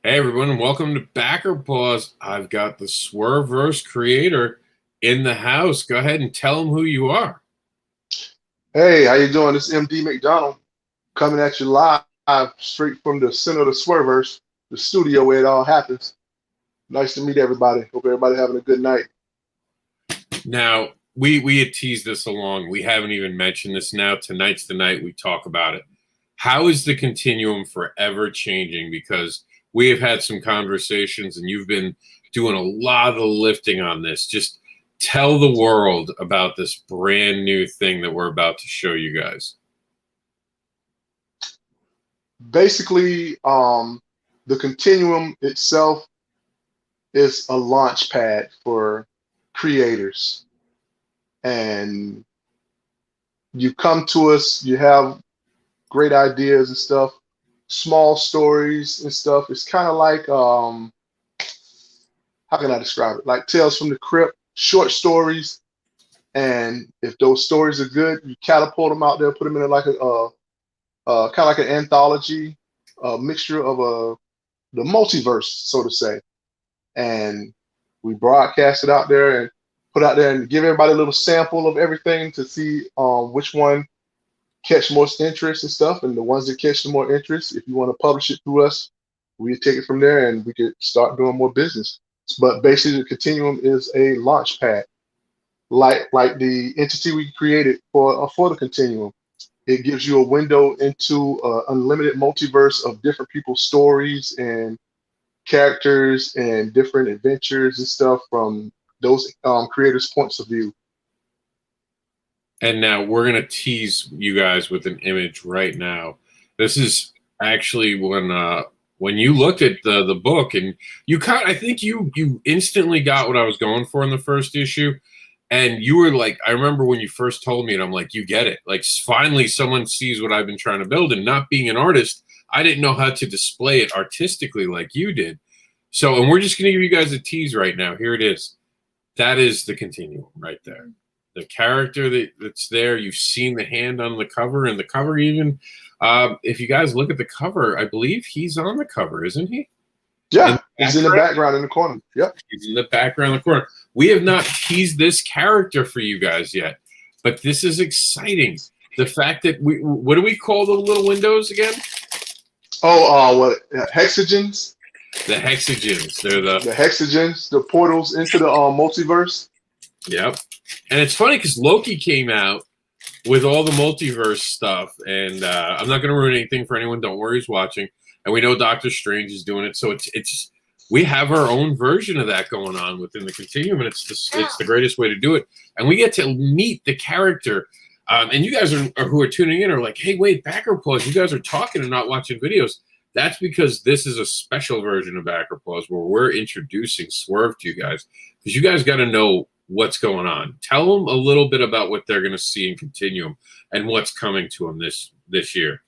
Hey everyone, and welcome to Backer Pause. I've got the Swerveverse creator in the house. Go ahead and tell them who you are. Hey, how you doing? This is MD McDonald coming at you live straight from the center of the Swerverse, the studio where it all happens. Nice to meet everybody. Hope everybody having a good night. Now, we had teased this along. We haven't even mentioned this now. Tonight's the night we talk about it. How is the Continuum forever changing? Because we have had some conversations and you've been doing a lot of the lifting on this. Just tell the world about this brand new thing that we're about to show you guys. Basically, the Continuum itself is a launch pad for creators. And you come to us, you have great ideas and stuff, small stories and stuff. It's kind of like, how can I describe it? Like Tales from the Crypt, short stories. And if those stories are good, you catapult them out there, put them in like a kind of like an anthology, a mixture of the multiverse, so to say. And we broadcast it out there and put out there and give everybody a little sample of everything to see which one catch most interest and stuff. And the ones that catch the more interest, if you want to publish it through us, we take it from there and we could start doing more business. But basically, the Continuum is a launch pad, like the entity we created for the Continuum. It gives you a window into an unlimited multiverse of different people's stories and characters and different adventures and stuff from those creators' points of view. And now we're going to tease you guys with an image right now. This is actually when you looked at the book and I think you instantly got what I was going for in the first issue. And you were like, I remember when you first told me, and I'm like, you get it. Like, finally someone sees what I've been trying to build. And not being an artist, I didn't know how to display it artistically like you did. So, and we're just going to give you guys a tease right now. Here it is. That is the Continuum right there. The character that's there. You've seen the hand on the cover, and the cover even. If you guys look at the cover, I believe he's on the cover, isn't he? Yeah, he's in the background in the corner. Yep. He's in the background in the corner. We have not teased this character for you guys yet, but this is exciting. The fact that what do we call the little windows again? Oh, what hexagens? The hexagens. They're the hexagens, the portals into the multiverse. Yep. And it's funny because Loki came out with all the multiverse stuff, and I'm not going to ruin anything for anyone. Don't worry, who's watching. And we know Doctor Strange is doing it, so it's we have our own version of that going on within the Continuum, and it's the greatest way to do it. And we get to meet the character. And you guys who are tuning in are like, hey, wait, Backer Pause, you guys are talking and not watching videos. That's because this is a special version of Backer Pause where we're introducing Swerve to you guys, because you guys got to know what's going on. Tell them a little bit about what they're going to see in Continuum and what's coming to them this year.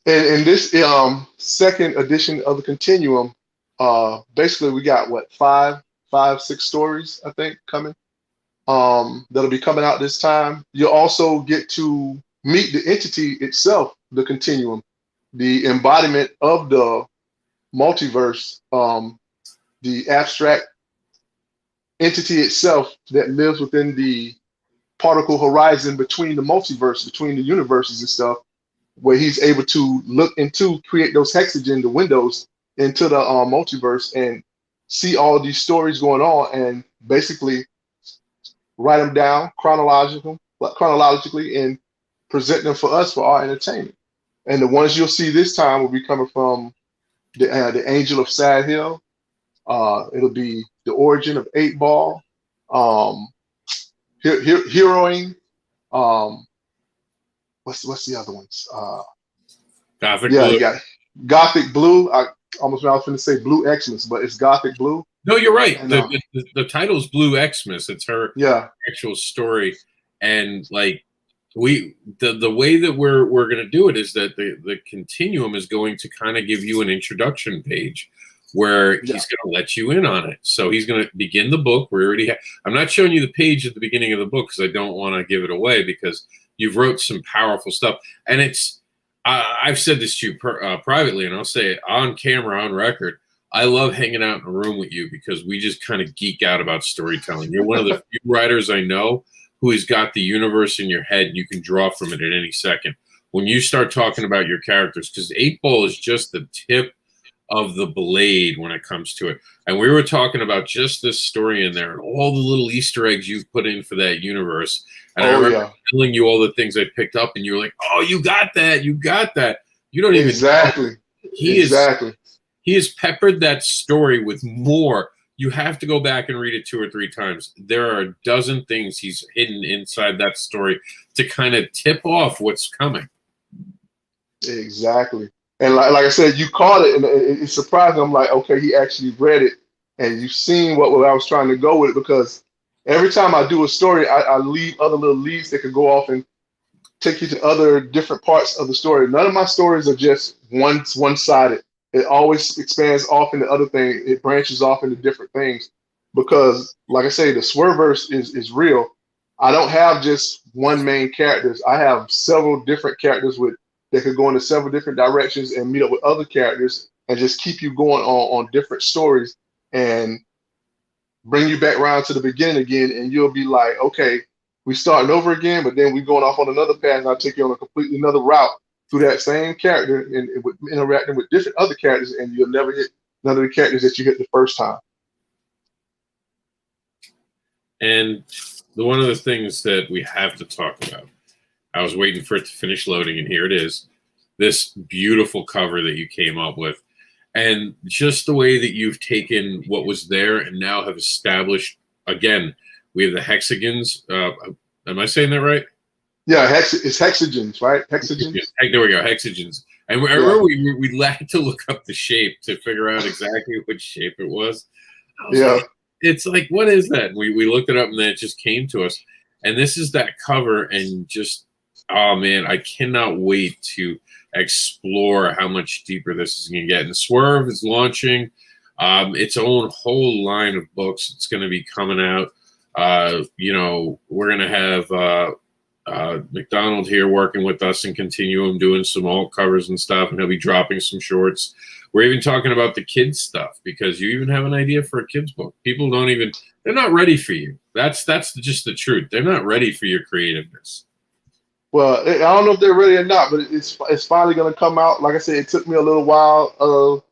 In this second edition of the Continuum, basically we got what five, 6 stories I think coming. That'll be coming out this time. You'll also get to meet the entity itself, the Continuum, the embodiment of the multiverse, the abstract entity itself that lives within the particle horizon between the multiverse, between the universes and stuff, where he's able to look into, create those hexagon, the windows into the multiverse and see all these stories going on and basically write them down chronologically and present them for us for our entertainment. And the ones you'll see this time will be coming from the Angel of Sadhill. It'll be the origin of 8 Ball, Heroing. What's the other ones? Gothic Blue. You got Gothic Blue. I was going to say Blue XMAS, but it's Gothic Blue. No, you're right. And, the title is Blue XMAS. It's her actual story, and like the way that we're going to do it is that the Continuum is going to kind of give you an introduction page where he's going to let you in on it. So he's going to begin the book. We already I'm not showing you the page at the beginning of the book because I don't want to give it away, because you've wrote some powerful stuff. And I've said this to you privately, and I'll say it on camera, on record. I love hanging out in a room with you because we just kind of geek out about storytelling. You're one of the few writers I know who has got the universe in your head and you can draw from it at any second. When you start talking about your characters, because 8-Ball is just the tip of the blade when it comes to it. And we were talking about just this story in there and all the little Easter eggs you've put in for that universe. And I remember telling you all the things I picked up, and you were like, "Oh, you got that! You got that!" You don't even exactly. He has peppered that story with more. You have to go back and read it 2 or 3 times. There are a dozen things he's hidden inside that story to kind of tip off what's coming. Exactly. And like I said, you caught it, and it's surprising. I'm like, okay, he actually read it, and you've seen what I was trying to go with it, because every time I do a story, I leave other little leads that could go off and take you to other different parts of the story. None of my stories are just one-sided. It always expands off into other things. It branches off into different things because, like I say, the Swerverse is real. I don't have just one main characters. I have several different characters that could go into several different directions and meet up with other characters and just keep you going on different stories and bring you back around to the beginning again. And you'll be like, okay, we starting over again, but then we going off on another path, and I'll take you on a completely another route through that same character and interacting with different other characters, and you'll never hit none of the characters that you hit the first time. And one of the things that we have to talk about, I was waiting for it to finish loading, and here it is, this beautiful cover that you came up with. And just the way that you've taken what was there and now have established, again, we have the hexagons. Am I saying that right? Yeah, it's hexagens, right? Hexagens. There we go, hexagens. And I remember we had to look up the shape to figure out exactly which shape it was. Like, it's like, what is that? We looked it up, and then it just came to us. And this is that cover, and just, oh man, I cannot wait to explore how much deeper this is going to get. And Swerve is launching its own whole line of books. It's going to be coming out. You know, we're going to have McDonald here working with us in Continuum, doing some alt covers and stuff, and he'll be dropping some shorts. We're even talking about the kids stuff, because you even have an idea for a kids book. People they're not ready for you. That's just the truth. They're not ready for your creativeness. Well, I don't know if they're ready or not, but it's finally going to come out. Like I said, it took me a little while of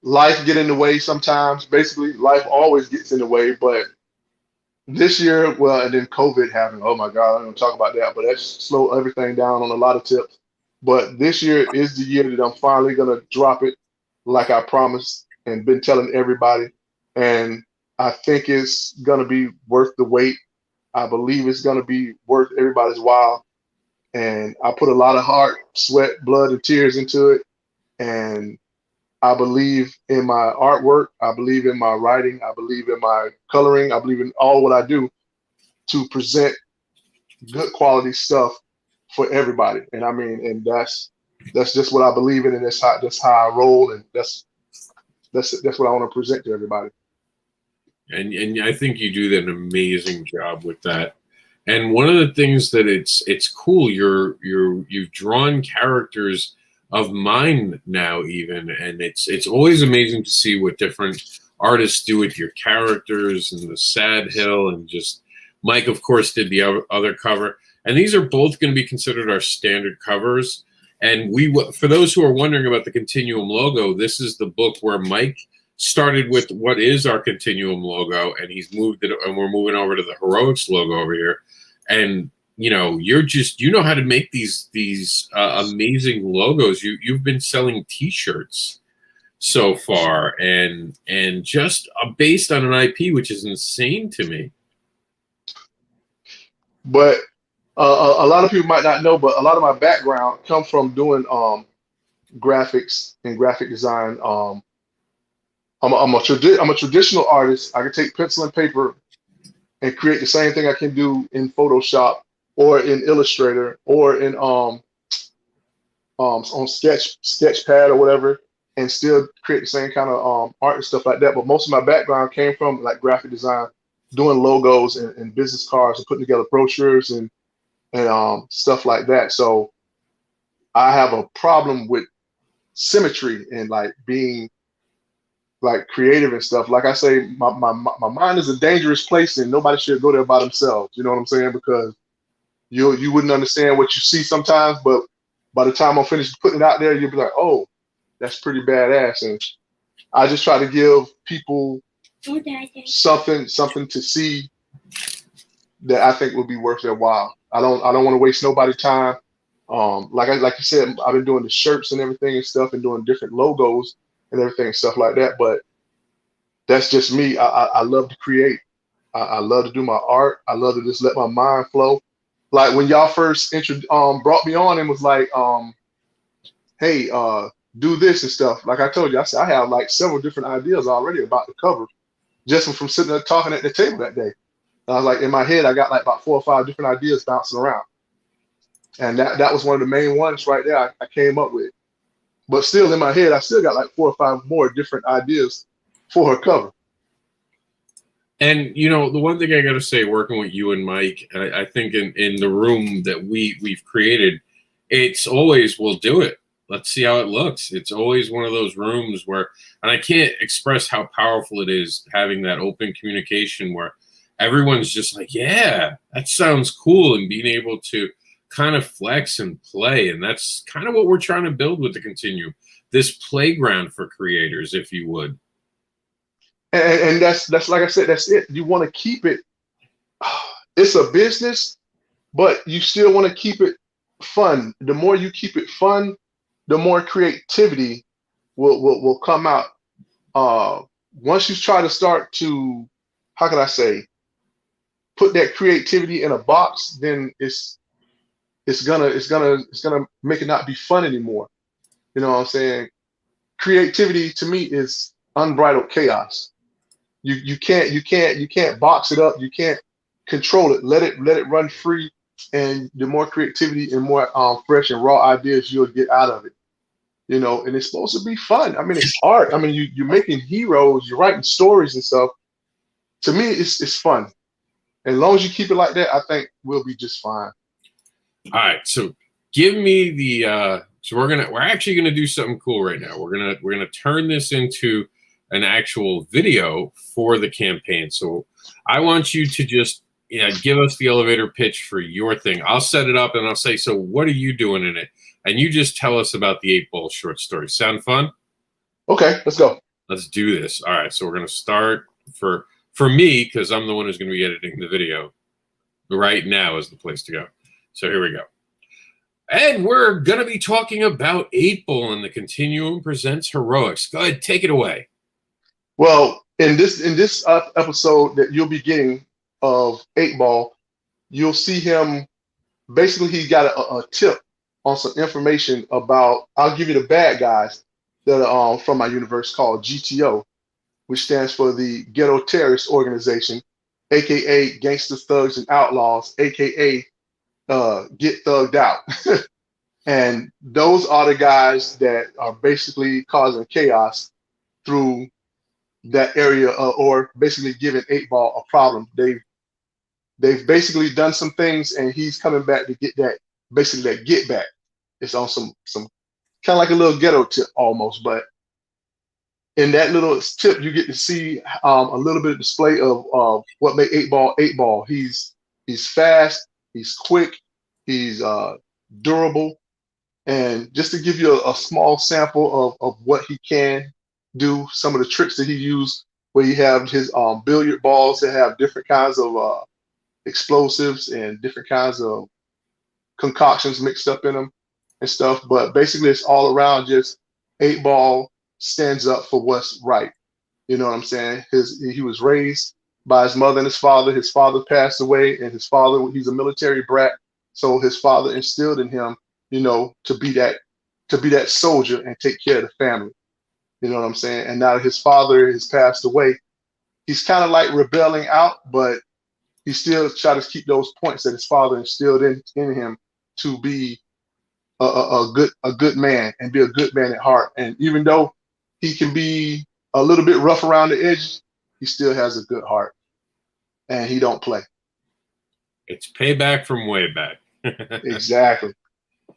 life get in the way sometimes. Basically, life always gets in the way, but this year, well, and then COVID happened. Oh my God, I don't want to talk about that, but that slowed everything down on a lot of tips. But this year is the year that I'm finally going to drop it like I promised and been telling everybody. And I think it's going to be worth the wait. I believe it's going to be worth everybody's while. And I put a lot of heart, sweat, blood, and tears into it. And I believe in my artwork. I believe in my writing. I believe in my coloring. I believe in all what I do to present good quality stuff for everybody. And I mean, and that's just what I believe in, and that's how I roll, and that's what I want to present to everybody. And I think you do an amazing job with that. And one of the things that it's cool, you've drawn characters of mine now even, and it's always amazing to see what different artists do with your characters, and the Sadhill, and just Mike, of course, did the other cover. And these are both going to be considered our standard covers. And for those who are wondering about the Continuum logo, this is the book where Mike started with what is our Continuum logo, and he's moved it, and we're moving over to the HEROiX logo over here. And you know, you know how to make these amazing logos. You've been selling T-shirts so far, and just based on an IP, which is insane to me. But a lot of people might not know, but a lot of my background comes from doing graphics and graphic design. I'm a traditional artist. I can take pencil and paper and create the same thing I can do in Photoshop or in Illustrator or in on Sketchpad or whatever, and still create the same kind of art and stuff like that. But most of my background came from like graphic design, doing logos and business cards and putting together brochures and stuff like that. So I have a problem with symmetry and like being like creative and stuff. Like I say, my mind is a dangerous place, and nobody should go there by themselves. You know what I'm saying? Because you wouldn't understand what you see sometimes, but by the time I'm finished putting it out there, you'll be like, oh, that's pretty badass. And I just try to give people something to see that I think would be worth their while. I don't want to waste nobody's time. Like you said, I've been doing the shirts and everything and stuff, and doing different logos and everything and stuff like that. But that's just me. I love to create. I love to do my art. I love to just let my mind flow. Like when y'all first brought me on and was like, hey, do this and stuff. Like I told you, I said I have like several different ideas already about the cover, just from sitting there talking at the table that day. I was like, in my head, I got like about 4 or 5 different ideas bouncing around. And that was one of the main ones right there I came up with. But still in my head, I still got like 4 or 5 more different ideas for her cover. And you know, the one thing I got to say, working with you and Mike, I think in the room that we've created, it's always, we'll do it. Let's see how it looks. It's always one of those rooms where, and I can't express how powerful it is having that open communication where everyone's just like, yeah, that sounds cool, and being able to kind of flex and play. And that's kind of what we're trying to build with the Continuum, this playground for creators, if you would. And that's like I said, that's it. You want to keep it. It's a business, but you still want to keep it fun. The more you keep it fun, the more creativity will come out. Once you try to start to, how can I say, put that creativity in a box, then it's gonna make it not be fun anymore. You know what I'm saying? Creativity to me is unbridled chaos. You can't box it up. You can't control it. Let it run free, and the more creativity and more fresh and raw ideas you'll get out of it. You know, and it's supposed to be fun. I mean, it's art. I mean, you're making heroes, you're writing stories and stuff. To me, it's fun. And as long as you keep it like that, I think we'll be just fine. All right, so give me the so we're actually gonna do something cool right now. We're gonna turn this into an actual video for the campaign. So I want you to just give us the elevator pitch for your thing. I'll set it up and I'll say, so what are you doing in it? And you just tell us about the 8-ball short story. Sound fun? Okay, let's go. Let's do this. All right, so we're gonna start for me, because I'm the one who's gonna be editing the video. Right now is the place to go. So here we go. And we're going to be talking about 8-ball, and the Continuum presents HERoiX. Go ahead, take it away. Well, in this episode that you'll be getting of 8-ball, you'll see him. Basically, he got a tip on some information about. I'll give you the bad guys that are from my universe called GTO, which stands for the Ghetto Terrorist Organization, aka Gangster Thugs and Outlaws, aka Get Thugged Out. And those are the guys that are basically causing chaos through that area, or basically giving 8-ball a problem. They've basically done some things, and he's coming back to get that, basically that get back. It's on some kind of like a little ghetto tip almost, but in that little tip, you get to see a little bit of display of what made 8-ball 8-ball. He's fast, he's quick, he's durable. And just to give you a small sample of what he can do, some of the tricks that he used, where you have his billiard balls that have different kinds of explosives and different kinds of concoctions mixed up in them and stuff. But basically, it's all around just 8-ball stands up for what's right. You know what I'm saying? He was raised by his mother and his father. His father passed away, and his father, he's a military brat. So his father instilled in him, you know, to be that soldier and take care of the family. You know what I'm saying? And now that his father has passed away, he's kind of like rebelling out, but he still tries to keep those points that his father instilled in him to be a good man and be a good man at heart. And even though he can be a little bit rough around the edges, he still has a good heart, and he don't play. It's payback from way back. Exactly.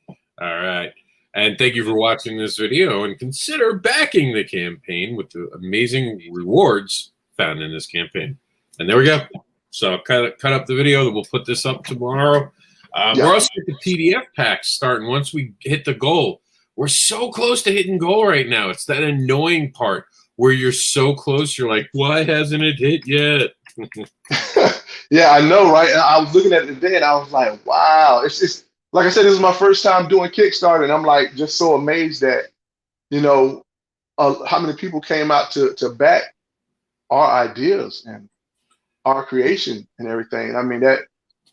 All right. And thank you for watching this video, and consider backing the campaign with the amazing rewards found in this campaign. And there we go. So cut up the video. We'll put this up tomorrow. We're also at the PDF packs starting once we hit the goal. We're so close to hitting goal right now. It's that annoying part where you're so close. You're like, why hasn't it hit yet? Yeah, I know, right? I was looking at it today and I was like, wow. It's like I said, this is my first time doing Kickstarter, and I'm like just so amazed that, you know, how many people came out to back our ideas and our creation and everything. I mean, that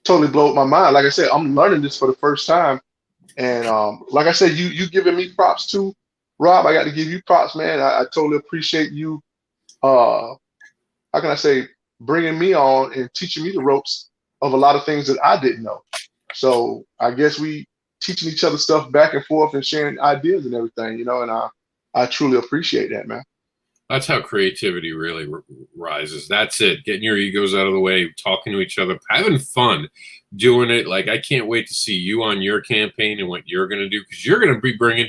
totally blew my mind. Like I said, I'm learning this for the first time. And like I said, you giving me props too, Rob. I got to give you props, man. I totally appreciate you. How can I say, bringing me on and teaching me the ropes of a lot of things that I didn't know. So I guess we teaching each other stuff back and forth and sharing ideas and everything, you know. And I truly appreciate that, man. That's how creativity really rises. That's it. Getting your egos out of the way, talking to each other, having fun doing it. Like, I can't wait to see you on your campaign and what you're going to do, because you're going to be bringing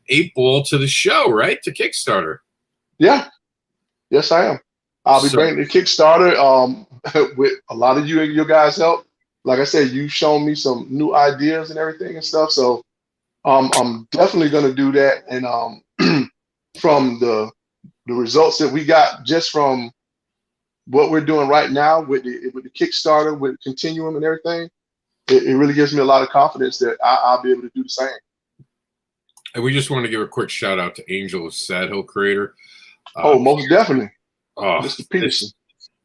8-Ball to the show, right? To Kickstarter. Yeah. Yes, I am. I'll be bringing the Kickstarter with a lot of you and your guys' help. Like I said, you've shown me some new ideas and everything and stuff. So I'm definitely going to do that. And from the results that we got just from what we're doing right now with the Kickstarter, with Continuum and everything, it really gives me a lot of confidence that I'll be able to do the same. And we just want to give a quick shout out to Angel of Sadhill creator. Most definitely. Oh, Mr. Peterson.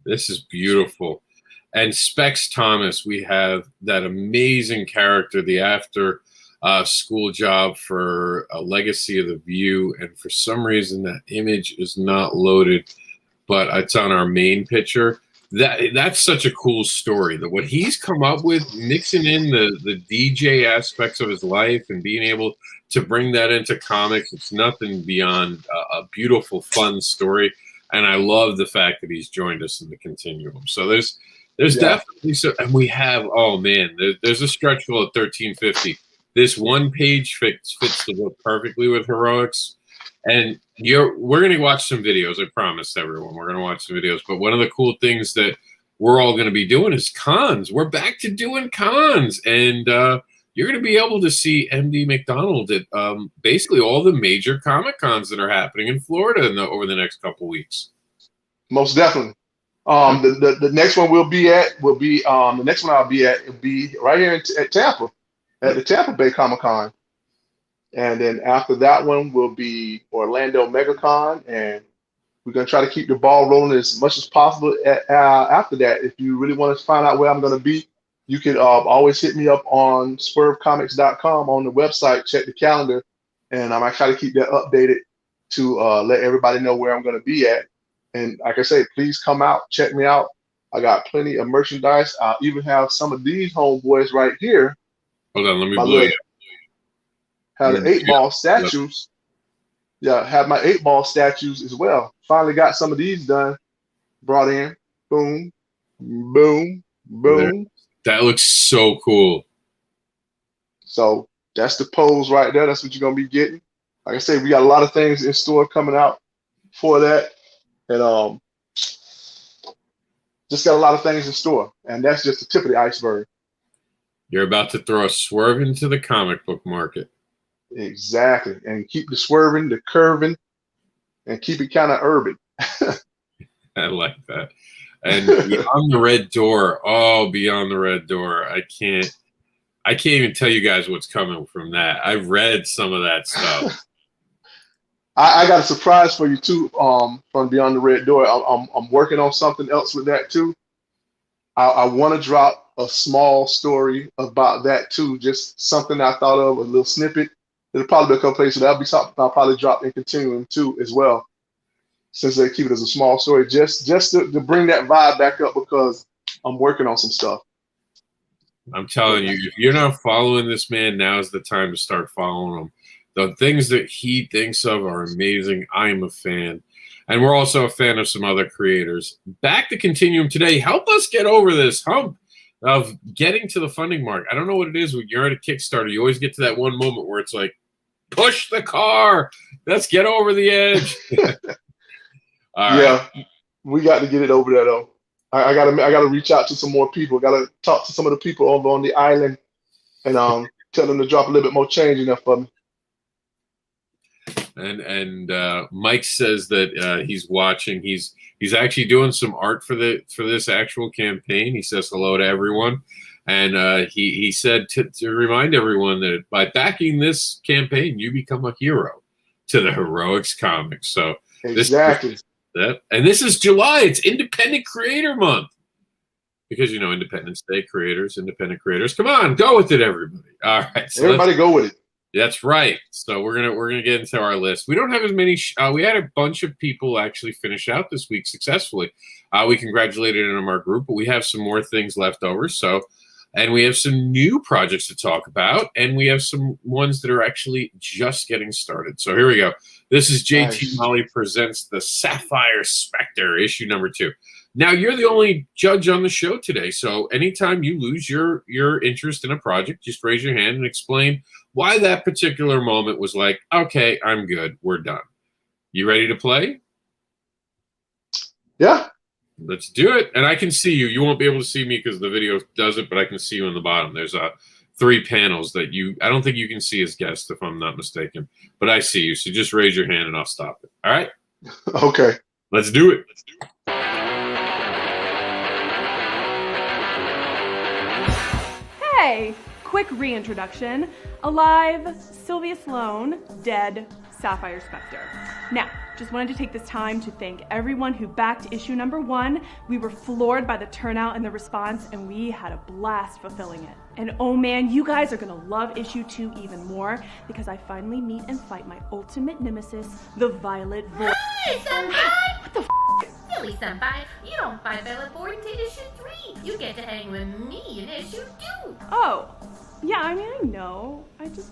This is beautiful. And Specs Thomas, we have that amazing character, the Afterschool Job for A Legacy of the View, and for some reason that image is not loaded, but it's on our main picture. That's such a cool story, that what he's come up with, mixing in the DJ aspects of his life and being able to bring that into comics. It's nothing beyond a beautiful, fun story. And I love the fact that he's joined us in the Continuum. So there's definitely so, and we have, oh man, there's a stretch goal at 1350. This one page fits the book perfectly with heroics. And we're going to watch some videos. I promise everyone, we're going to watch some videos. But one of the cool things that we're all going to be doing is cons. We're back to doing cons. And you're going to be able to see MD McDonald at basically all the major Comic Cons that are happening in Florida over the next couple weeks. Most definitely. The next one will be the next one I'll be at will be right here at Tampa, at the Tampa Bay Comic Con. And then after that one will be Orlando MegaCon, and we're going to try to keep the ball rolling as much as possible after that. If you really want to find out where I'm going to be, you can always hit me up on swervecomics.com on the website, check the calendar, and I might try to keep that updated to let everybody know where I'm going to be at. And like I say, please come out, check me out. I got plenty of merchandise. I'll even have some of these homeboys right here. Hold on, let me blow you. Have the 8-Ball statues. Yeah, have my 8-Ball statues as well. Finally got some of these done. Brought in. Boom, boom, boom. That looks so cool. So that's the pose right there. That's what you're going to be getting. Like I said, we got a lot of things in store coming out for that. And just got a lot of things in store. And that's just the tip of the iceberg. You're about to throw a swerve into the comic book market. Exactly. And keep the swerving, the curving, and keep it kind of urban. I like that. And Beyond the Red Door. Oh, Beyond the Red Door. I can't even tell you guys what's coming from that. I've read some of that stuff. I got a surprise for you too, from Beyond the Red Door. I'm working on something else with that too. I want to drop a small story about that too, just something I thought of, a little snippet. It'll probably be a couple places. That'll be something I'll probably drop in Continuum too as well, since they keep it as a small story, just to bring that vibe back up, because I'm working on some stuff. I'm telling you, if you're not following this man, now is the time to start following him. The things that he thinks of are amazing. I am a fan. And we're also a fan of some other creators. Back to Continuum today. Help us get over this hump of getting to the funding mark. I don't know what it is when you're at a Kickstarter. You always get to that one moment where it's like, Push the car. Let's get over the edge. All right. Yeah, we got to get it over there though. I gotta reach out to some more people. Gotta talk to some of the people over on the island and tell them to drop a little bit more change in there for me. And Mike says that he's watching. He's actually doing some art for this actual campaign. He says hello to everyone, and he said to remind everyone that by backing this campaign, you become a hero to the HERoiX comics. So exactly. This is July. It's Independent Creator Month because Independence Day, independent creators. Come on, go with it, everybody. All right, so everybody go with it. That's right. So we're gonna get into our list. We don't have as many. We had a bunch of people actually finish out this week successfully. We congratulated them in our group, but we have some more things left over. And we have some new projects to talk about, and we have some ones that are actually just getting started. So here we go. This is JT Molly presents the Sapphire Spectre, issue number 2. Now, you're the only judge on the show today, so anytime you lose your interest in a project, just raise your hand and explain why that particular moment was like, okay, I'm good, we're done. You ready to play? Yeah. Let's do it. And I can see you. You won't be able to see me because the video does it, but I can see you in the bottom. There's 3 panels that I don't think you can see as guests, if I'm not mistaken, but I see you. So just raise your hand and I'll stop it. All right? Okay. Let's do it. Hey, quick reintroduction. Alive, Sylvia Sloan, dead, Sapphire Spectre. Now, just wanted to take this time to thank everyone who backed issue number 1. We were floored by the turnout and the response, and we had a blast fulfilling it. And oh man, you guys are gonna love issue 2 even more because I finally meet and fight my ultimate nemesis, the Violet Void. Hi, Senpai! What the f***? Silly Senpai, you don't fight Violet Void until issue 3. You get to hang with me in issue 2. Oh, yeah, I mean, I know. I just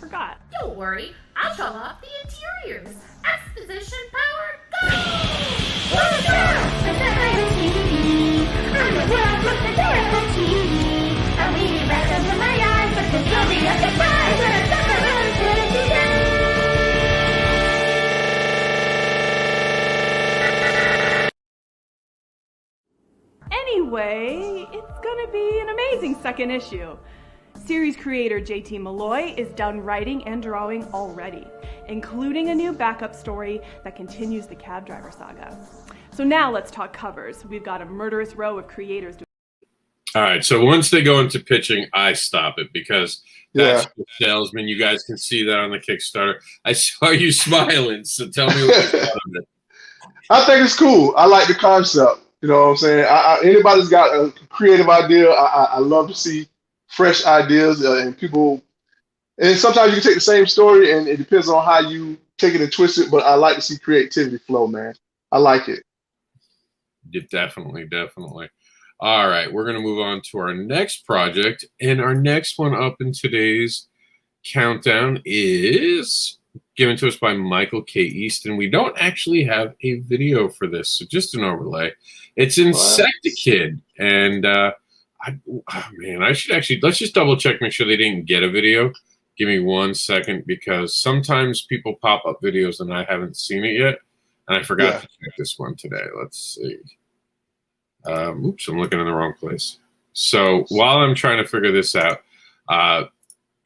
forgot. Don't worry, I'll show off the interiors. Exposition power, go! What's the TV? I'm the world with the terrible TV. I'm reading back under my eyes, but the story of the prize when I suck around today. Anyway, it's gonna be an amazing second issue. Series creator JT Malloy is done writing and drawing already, including a new backup story that continues the cab driver saga. So now let's talk covers. We've got a murderous row of creators. All right, so once they go into pitching, I stop it because that's the salesman. You guys can see that on the Kickstarter. I saw you smiling, so tell me what you thought of it. I think it's cool. I like the concept. You know what I'm saying? Anybody's got a creative idea, I love to see fresh ideas and people. And sometimes you can take the same story and it depends on how you take it and twist it, but I like to see creativity flow, man. I like it. Yeah, definitely. All right, we're going to move on to our next project. And our next one up in today's countdown is given to us by Michael K. Easton. We don't actually have a video for this, so just an overlay. It's Insectikid. And I should actually, let's just double check, make sure they didn't get a video. Give me 1 second because sometimes people pop up videos and I haven't seen it yet. And I forgot to check this one today. Let's see. Oops, I'm looking in the wrong place. So while I'm trying to figure this out,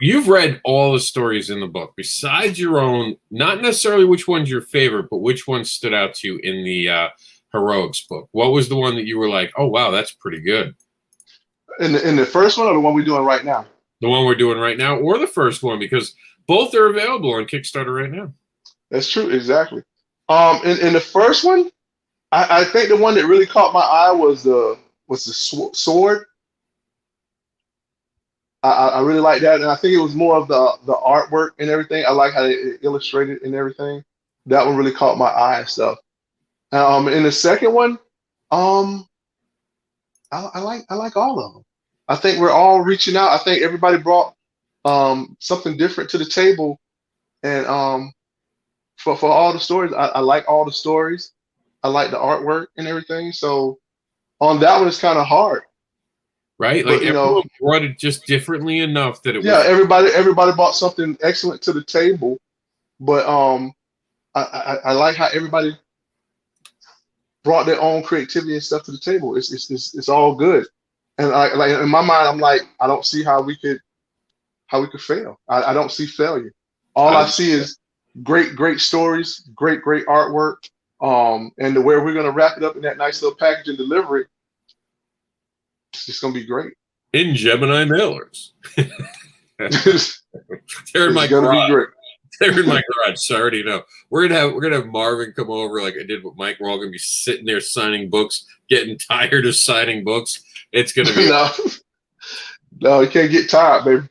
you've read all the stories in the book besides your own, not necessarily which one's your favorite, but which one stood out to you in the HERoiX book. What was the one that you were like, oh, wow, that's pretty good? In the first one or the one we're doing right now? The one we're doing right now or the first one, because both are available on Kickstarter right now. That's true, exactly. In the first one, I think the one that really caught my eye was the sword. I really like that, and I think it was more of the artwork and everything. I like how it illustrated and everything. That one really caught my eye and stuff. In the second one, I like all of them. I think we're all reaching out. I think everybody brought something different to the table, and for all the stories, I like all the stories. I like the artwork and everything. So on that one, it's kind of hard. right? But, Like you know, everyone brought it just differently enough that it yeah, was. everybody brought something excellent to the table. But I like how everybody brought their own creativity and stuff to the table. It's all good. And like in my mind, I'm like, I don't see how we could fail. I don't see failure. All I I, see is great stories, great artwork. And the way we're gonna wrap it up in that nice little package and deliver it, it's just gonna be great. in Gemini mailers. It's They're in my gonna be garage. great. They're in my garage, so I already know. We're gonna have Marvin come over like I did with Mike. We're all gonna be sitting there signing books, getting tired of signing books. It's gonna be No, you can't get tired, baby.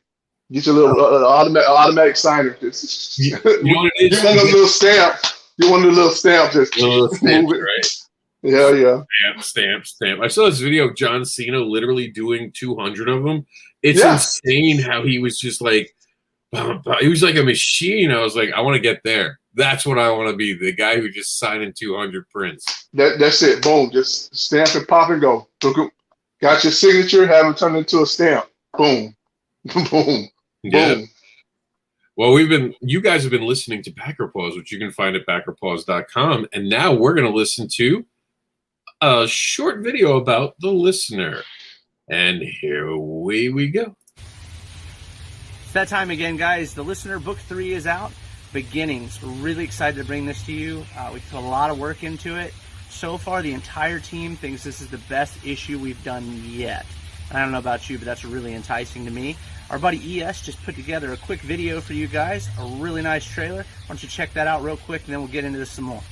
Get your little automatic signer. Just you know what it is? Get one of those little stamps. Get one of the little stamps. Just Little stamps, move it. right? Yeah. Stamp. I saw this video of John Cena literally doing 200 of them. It's Yeah. insane how he was just like, he was like a machine. I was like, I want to get there. That's what I want to be. The guy who just signed in 200 prints. That's it. Boom. Just stamp and pop and go. Got your signature. Have them turned into a stamp. Boom. Boom. Yeah. Boom. Well, you guys have been listening to Backer Pause, which you can find at backerpause.com. And now we're going to listen to a short video about the listener. And here we go. It's that time again, guys. The Listener Book 3 is out. Beginnings. We're really excited to bring this to you. We put a lot of work into it. So far, the entire team thinks this is the best issue we've done yet. I don't know about you, but that's really enticing to me. Our buddy ES just put together a quick video for you guys, a really nice trailer. Why don't you check that out real quick, and then we'll get into this some more.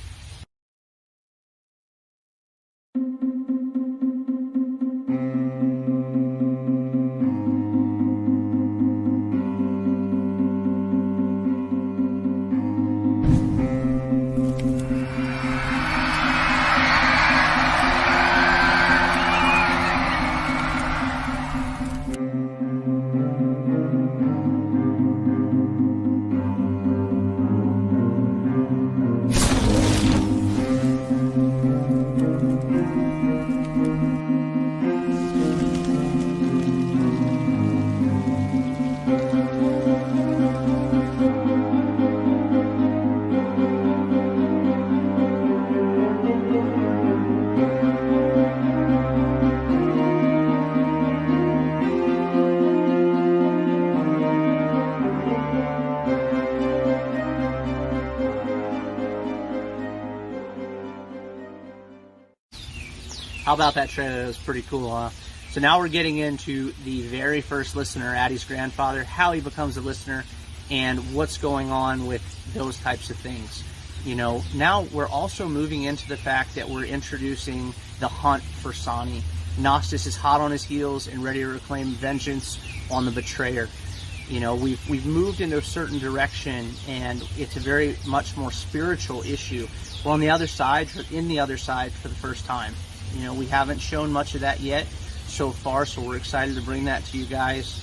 How about that trailer? That was pretty cool, huh? So now we're getting into the very first listener, Addie's grandfather, how he becomes a listener, and what's going on with those types of things. You know, now we're also moving into the fact that we're introducing the hunt for Sani. Gnostus is hot on his heels and ready to reclaim vengeance on the betrayer. You know, we've moved into a certain direction, and it's a very much more spiritual issue. We're on the other side, in the other side for the first time. You know, we haven't shown much of that yet so far, so we're excited to bring that to you guys.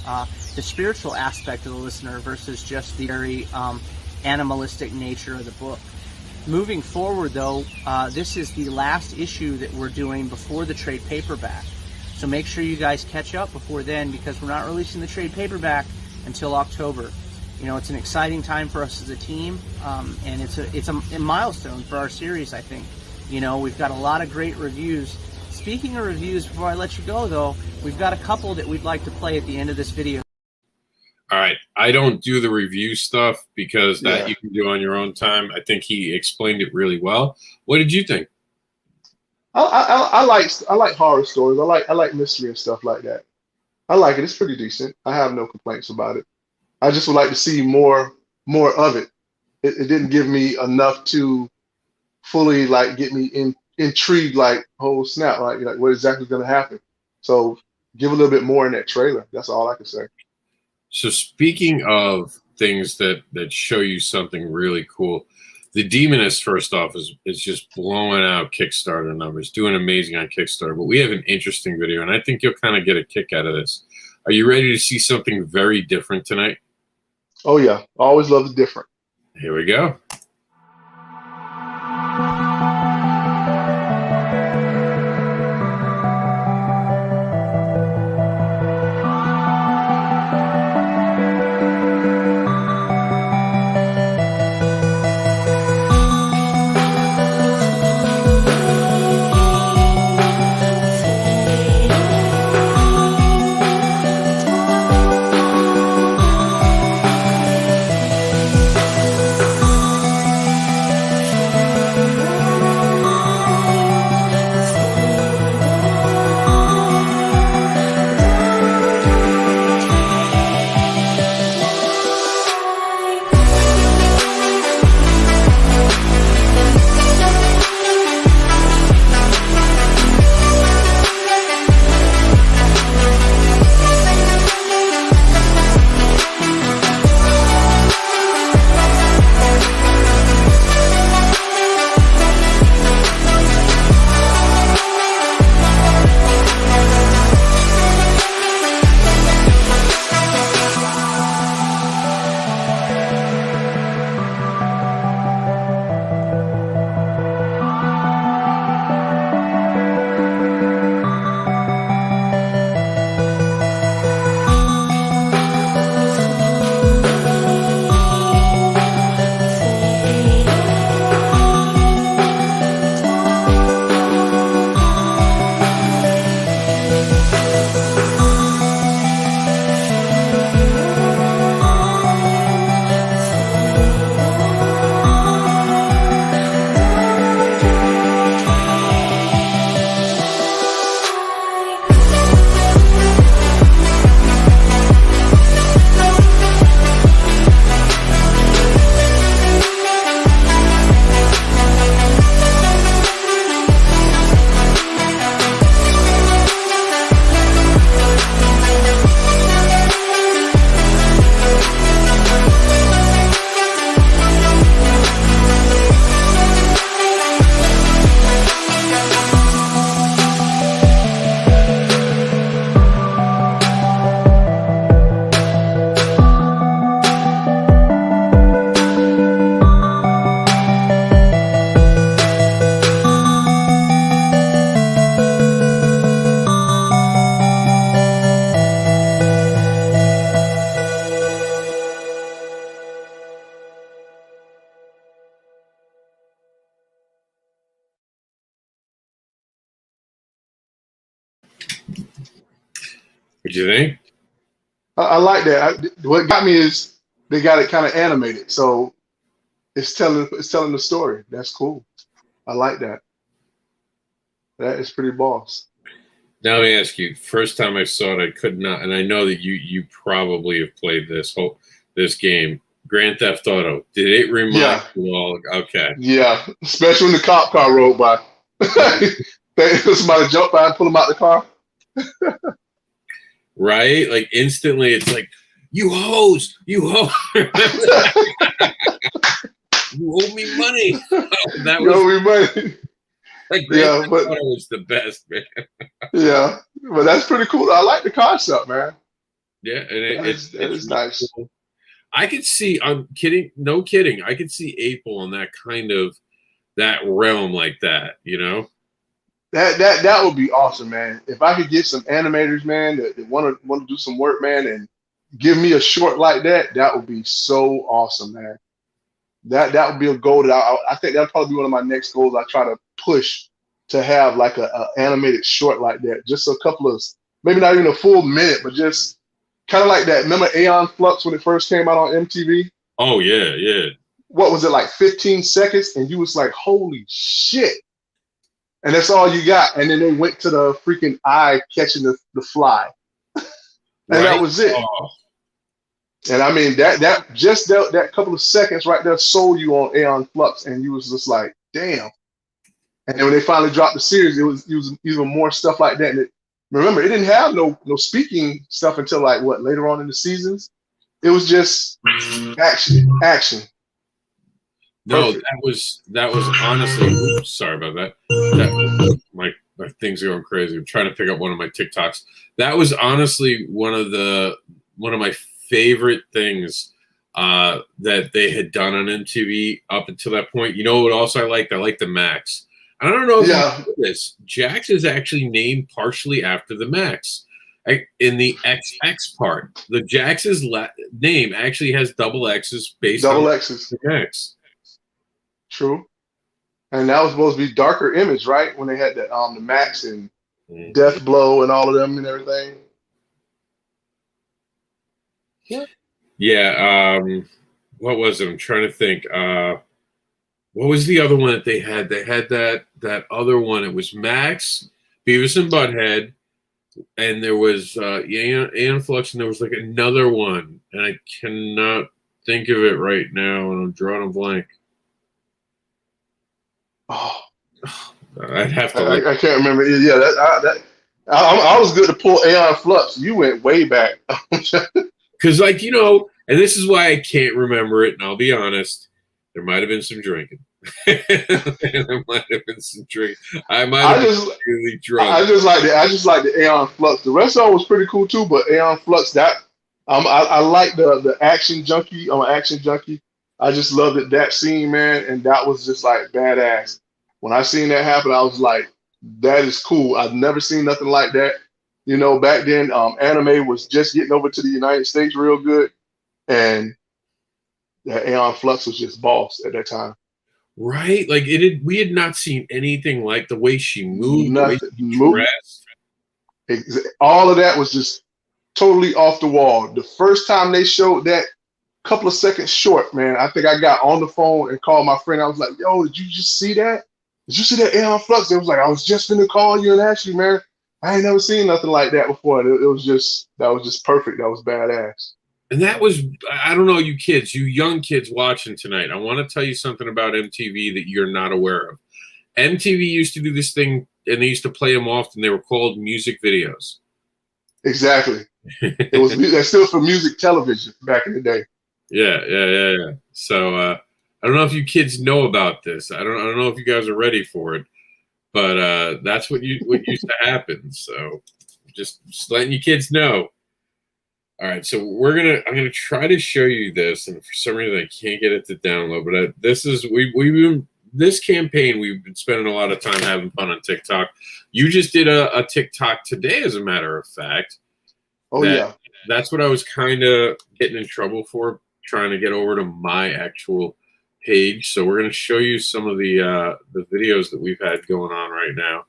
The spiritual aspect of the listener versus just the very animalistic nature of the book. Moving forward, though, this is the last issue that we're doing before the trade paperback. So make sure you guys catch up before then, because we're not releasing the trade paperback until October. You know, it's an exciting time for us as a team, and it's a milestone for our series, I think. You know, we've got a lot of great reviews. Speaking of reviews, before I let you go, though, we've got a couple that we'd like to play at the end of this video. All right. I don't do the review stuff because that you can do on your own time. I think he explained it really well. What did you think? I like horror stories. I like mystery and stuff like that. I like it. It's pretty decent. I have no complaints about it. I just would like to see more of it. It didn't give me enough to fully like get me intrigued, like, oh snap, like what exactly is going to happen. So give a little bit more in that trailer. That's all I can say. So speaking of things that show you something really cool, the Demonist, first off, is just blowing out Kickstarter numbers, doing amazing on Kickstarter. But we have an interesting video, and I think you'll kind of get a kick out of this. Are you ready to see something very different tonight? Oh yeah, I always love the different. Here we go. What do you think? I like that. What got me is they got it kind of animated, so it's telling the story. That's cool. I like that. That is pretty boss. Now let me ask you. First time I saw it, I could not, and I know that you probably have played this game, Grand Theft Auto. Did it remind you all? Okay. Yeah, especially when the cop car rolled by. Somebody jumped by and pull him out the car. Right? Like instantly, it's like, you hoes, you hoes. You owe me money. That You was owe me money. like Grand Theft Auto was the best, man. Yeah, but that's pretty cool. I like the concept, man. Yeah, and That is nice. Cool. I could see. I'm kidding. No kidding. I could see April in that kind of that realm like that. You know. That would be awesome, man. If I could get some animators, man, that want to do some work, man, and give me a short like that, that would be so awesome, man. That would be a goal that I think that'll probably be one of my next goals. I try to push to have like a animated short like that, just a couple of, maybe not even a full minute, but just kind of like that. Remember Aeon Flux when it first came out on MTV? Oh yeah, yeah. What was it, like 15 seconds? And you was like, holy shit. And that's all you got. And then they went to the freaking eye catching the fly. And that was it. Oh. And I mean, that couple of seconds right there sold you on Aeon Flux. And you was just like, damn. And then when they finally dropped the series, it was even more stuff like that. And remember, it didn't have no speaking stuff until like what, later on in the seasons? It was just action. No, that was honestly. Oops, sorry about that. My things are going crazy. I'm trying to pick up one of my TikToks. That was honestly one of my favorite things that they had done on MTV up until that point. You know what? Also, I liked the Max. I don't know if you know this. Jax is actually named partially after the Max. In the XX part, the Jax's name actually has double X's based on the Max. True. And that was supposed to be darker image, right? When they had the Max and Death Blow and all of them and everything. Yeah. What was it? I'm trying to think. What was the other one that they had? They had that other one. It was Max, Beavis and Butthead, and there was Aeon Flux, and there was like another one, and I cannot think of it right now, and I'm drawing a blank. Oh, I'd have to. I can't remember. Yeah, I was good to pull Aeon Flux. You went way back. Because, like, you know, and this is why I can't remember it, and I'll be honest, there might have been some drinking. There might have been some drinking. I might have been really drunk. I just like the Aeon Flux. The rest of it was pretty cool too, but Aeon Flux, I like the action junkie. I'm an action junkie. I just loved that scene, man, and that was just like badass. When I seen that happen, I was like, that is cool. I've never seen nothing like that. You know, back then, anime was just getting over to the United States real good, and that Aeon Flux was just boss at that time. Right? Like we had not seen anything like the way she moved, Nothing. the way she dressed. All of that was just totally off the wall. The first time they showed that couple of seconds short, man, I think I got on the phone and called my friend. I was like, yo, did you just see that? Did you see that Aeon Flux? It was like, I was just finna call you and ask you, man. I ain't never seen nothing like that before. That was just perfect. That was badass. And that was, I don't know, you kids, you young kids watching tonight, I want to tell you something about MTV that you're not aware of. MTV used to do this thing, and they used to play them often. They were called music videos. Exactly. That's still for music television back in the day. Yeah. So I don't know if you kids know about this. I don't know if you guys are ready for it, but that's what used to happen. So just letting you kids know. All right, so I'm gonna try to show you this, and for some reason I can't get it to download. But this campaign we've been spending a lot of time having fun on TikTok. You just did a TikTok today, as a matter of fact. Oh yeah, that's what I was kind of getting in trouble for, trying to get over to my actual page. So we're gonna show you some of the videos that we've had going on right now.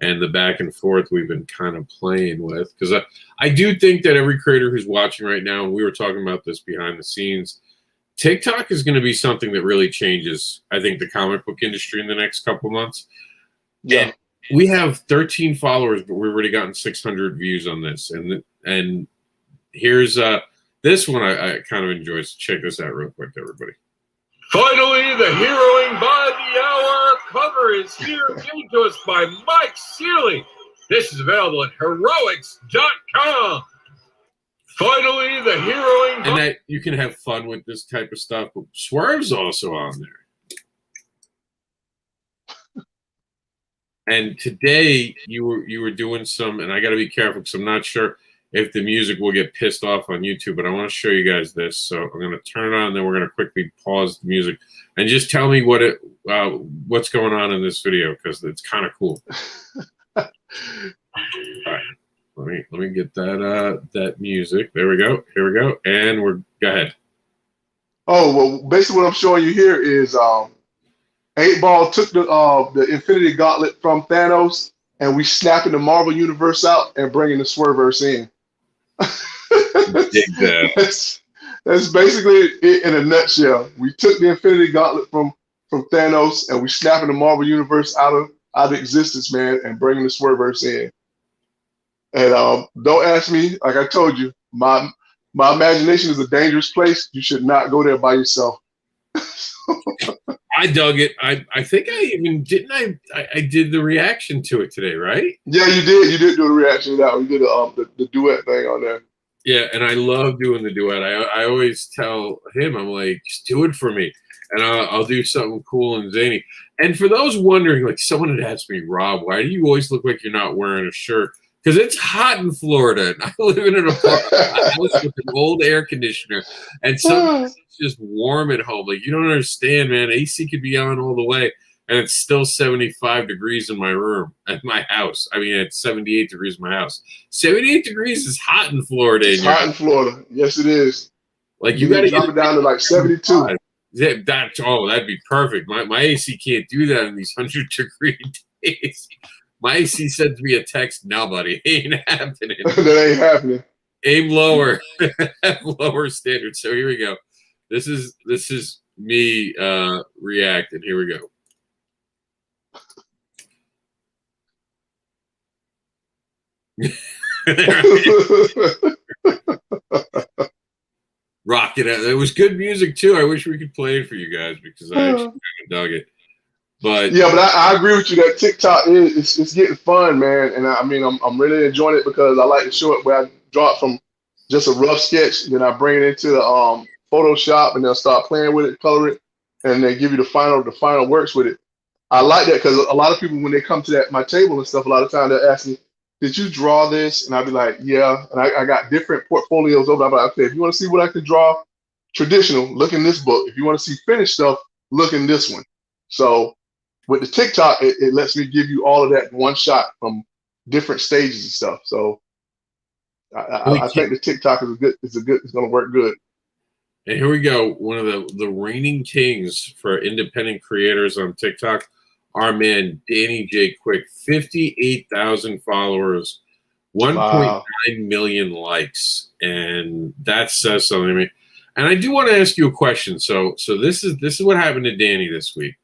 and the back and forth we've been kind of playing with. Because I do think that every creator who's watching right now, and we were talking about this behind the scenes, TikTok is going to be something that really changes, I think, the comic book industry in the next couple months. Yeah. And we have 13 followers, but we've already gotten 600 views on this. And here's this one I kind of enjoy. So check this out real quick, everybody. Finally, the Heroing by the Hour cover is here, given to us by Mike Seeley. This is available at heroics.com. Finally, the Heroing. And that you can have fun with this type of stuff. But Swerve's also on there. And today you were doing some, and I got to be careful because I'm not sure if the music will get pissed off on YouTube, but I want to show you guys this. So I'm going to turn it on, and then we're going to quickly pause the music and just tell me what's going on in this video, because it's kind of cool. All right, let me get that music. There we go. Here we go, and go ahead. Oh well, basically what I'm showing you here is 8-Ball took the Infinity Gauntlet from Thanos, and we snapping the Marvel Universe out and bringing the Swerveverse in. That's basically it in a nutshell. We took the Infinity Gauntlet from Thanos, and we snapping the Marvel Universe out of existence, man, and bringing the Swerveverse in. And don't ask me, like I told you, my imagination is a dangerous place. You should not go there by yourself. I dug it. I think I even I did the reaction to it today, right? Yeah, you did. You did do a reaction to that one. You did the duet thing on there. Yeah, and I love doing the duet. I always tell him, I'm like, just do it for me, and I'll do something cool and zany. And for those wondering, like, someone had asked me, Rob, why do you always look like you're not wearing a shirt? Because it's hot in Florida, and I live in an house with an old air conditioner, and sometimes it's just warm at home. Like, you don't understand, man. AC could be on all the way, and it's still 75 degrees in my room at my house. I mean, it's 78 degrees in my house. 78 degrees is hot in Florida. It's hot in Florida. Yes, it is. Like, you got to drop it down to like 72. Yeah, that'd be perfect. My AC can't do that in these 100-degree days. My AC sends me a text, no, buddy, ain't happening. That ain't happening. Aim lower, lower standard. So here we go. This is me reacting. Here we go. Rocking it. It was good music too. I wish we could play it for you guys because I actually dug it. But yeah, but I agree with you that TikTok it's getting fun, man. And I mean, I'm really enjoying it because I like to show it where I draw it from just a rough sketch, then I bring it into the Photoshop, and they'll start playing with it, color it, and they give you the final works with it. I like that because a lot of people, when they come to my table and stuff, a lot of times they'll ask me, "Did you draw this?" And I'll be like, "Yeah." And I got different portfolios over. I'm like, "Okay, if you want to see what I can draw traditional, look in this book. If you want to see finished stuff, look in this one." So with the TikTok, it lets me give you all of that in one shot from different stages and stuff. So I think the TikTok is going to work good. And here we go. One of the reigning kings for independent creators on TikTok, our man Danny J. Quick, 58,000 followers, 1.9 million likes, and that says something to me. And I do want to ask you a question. So this is what happened to Danny this week.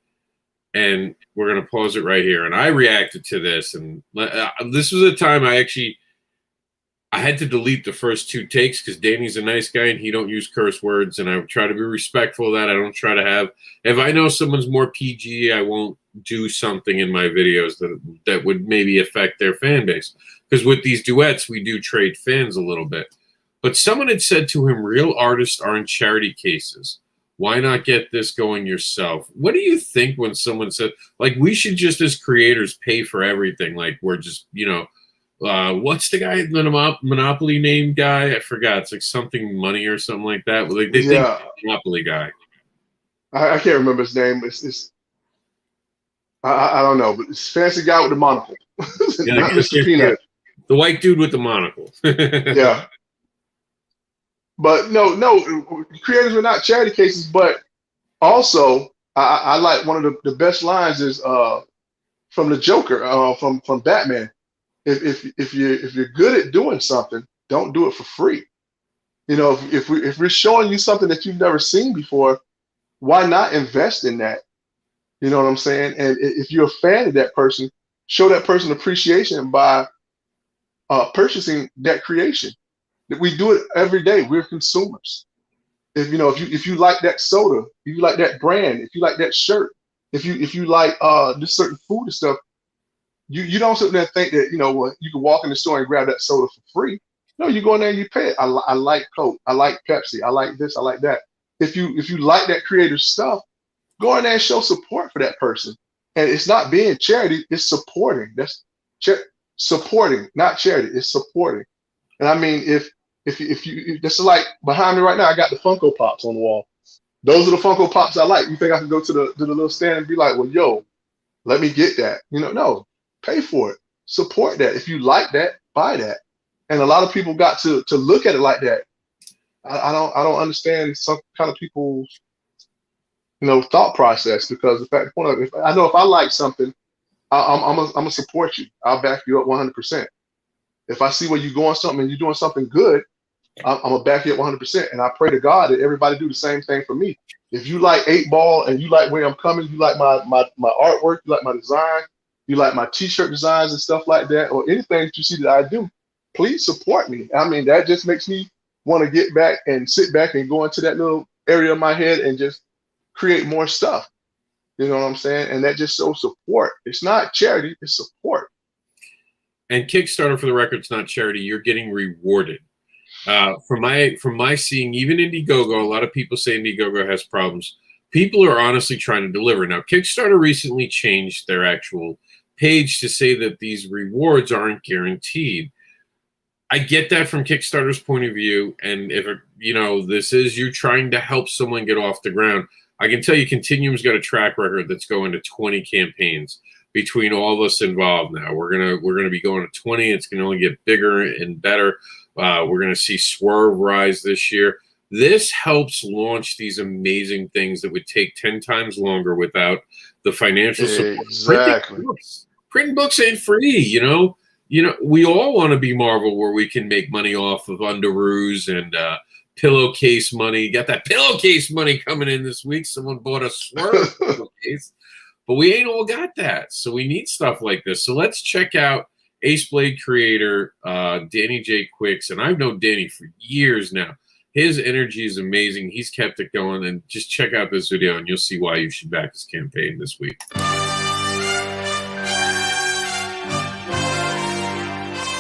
And we're going to pause it right here. And I reacted to this. And this was a time I had to delete the first 2 takes because Danny's a nice guy and he don't use curse words. And I try to be respectful of that. I don't try to have – if I know someone's more PG, I won't do something in my videos that would maybe affect their fan base. Because with these duets, we do trade fans a little bit. But someone had said to him, real artists aren't charity cases. Why not get this going yourself? What do you think when someone said, like, we should just as creators pay for everything? Like, we're just, what's the guy, the Monopoly name guy? I forgot. It's like something money or something like that. Like they think Monopoly guy. I can't remember his name. I don't know, but it's fancy guy with the monocle. Yeah, not Mr. Peanut. The white dude with the monocle. Yeah. But no, creators are not charity cases. But also, I like one of the best lines is from the Joker, from Batman. If you're good at doing something, don't do it for free. You know, if we're showing you something that you've never seen before, why not invest in that? You know what I'm saying? And if you're a fan of that person, show that person appreciation by purchasing that creation. We do it every day. We're consumers. If you like that soda, if you like that brand, if you like that shirt, if you like this certain food and stuff, you don't sit there and think that you can walk in the store and grab that soda for free. No, you go in there and you pay it. I like Coke. I like Pepsi. I like this. I like that. If you like that creative stuff, go in there and show support for that person. And it's not being charity, it's supporting. That's supporting, not charity. It's supporting. And I mean, if you that's like behind me right now, I got the Funko Pops on the wall. Those are the Funko Pops I like. You think I can go to the little stand and be like, well, yo, let me get that? No, pay for it. Support that. If you like that, buy that. And a lot of people got to look at it like that. I don't understand some kind of people's thought process, because the fact if I like something, I'm gonna support you. I'll back you up 100%. If I see where you're going something and you're doing something good, I'm gonna back you up 100%. And I pray to God that everybody do the same thing for me. If you like 8Ball and you like where I'm coming, you like my artwork, you like my design, you like my T-shirt designs and stuff like that, or anything that you see that I do, please support me. I mean, that just makes me want to get back and sit back and go into that little area of my head and just create more stuff. You know what I'm saying? And that just shows support. It's not charity, it's support. And Kickstarter, for the record, it's not charity. You're getting rewarded. From my seeing, even Indiegogo, a lot of people say Indiegogo has problems. People are honestly trying to deliver. Now, Kickstarter recently changed their actual page to say that these rewards aren't guaranteed. I get that from Kickstarter's point of view, and if this is you trying to help someone get off the ground, I can tell you Continuum's got a track record that's going to 20 campaigns between all of us involved now. We're gonna be going to 20. It's gonna only get bigger and better. We're gonna see Swerve rise this year. This helps launch these amazing things that would take 10 times longer without the financial support. Exactly. Printing books ain't free, we all want to be Marvel, where we can make money off of underoos and pillowcase money. Got that pillowcase money coming in this week. Someone bought a Swerve pillowcase, but we ain't all got that. So we need stuff like this. So let's check out Ace Blade creator Danny J. Quicks, and I've known Danny for years now. His energy is amazing. He's kept it going, and just check out this video, and you'll see why you should back his campaign this week.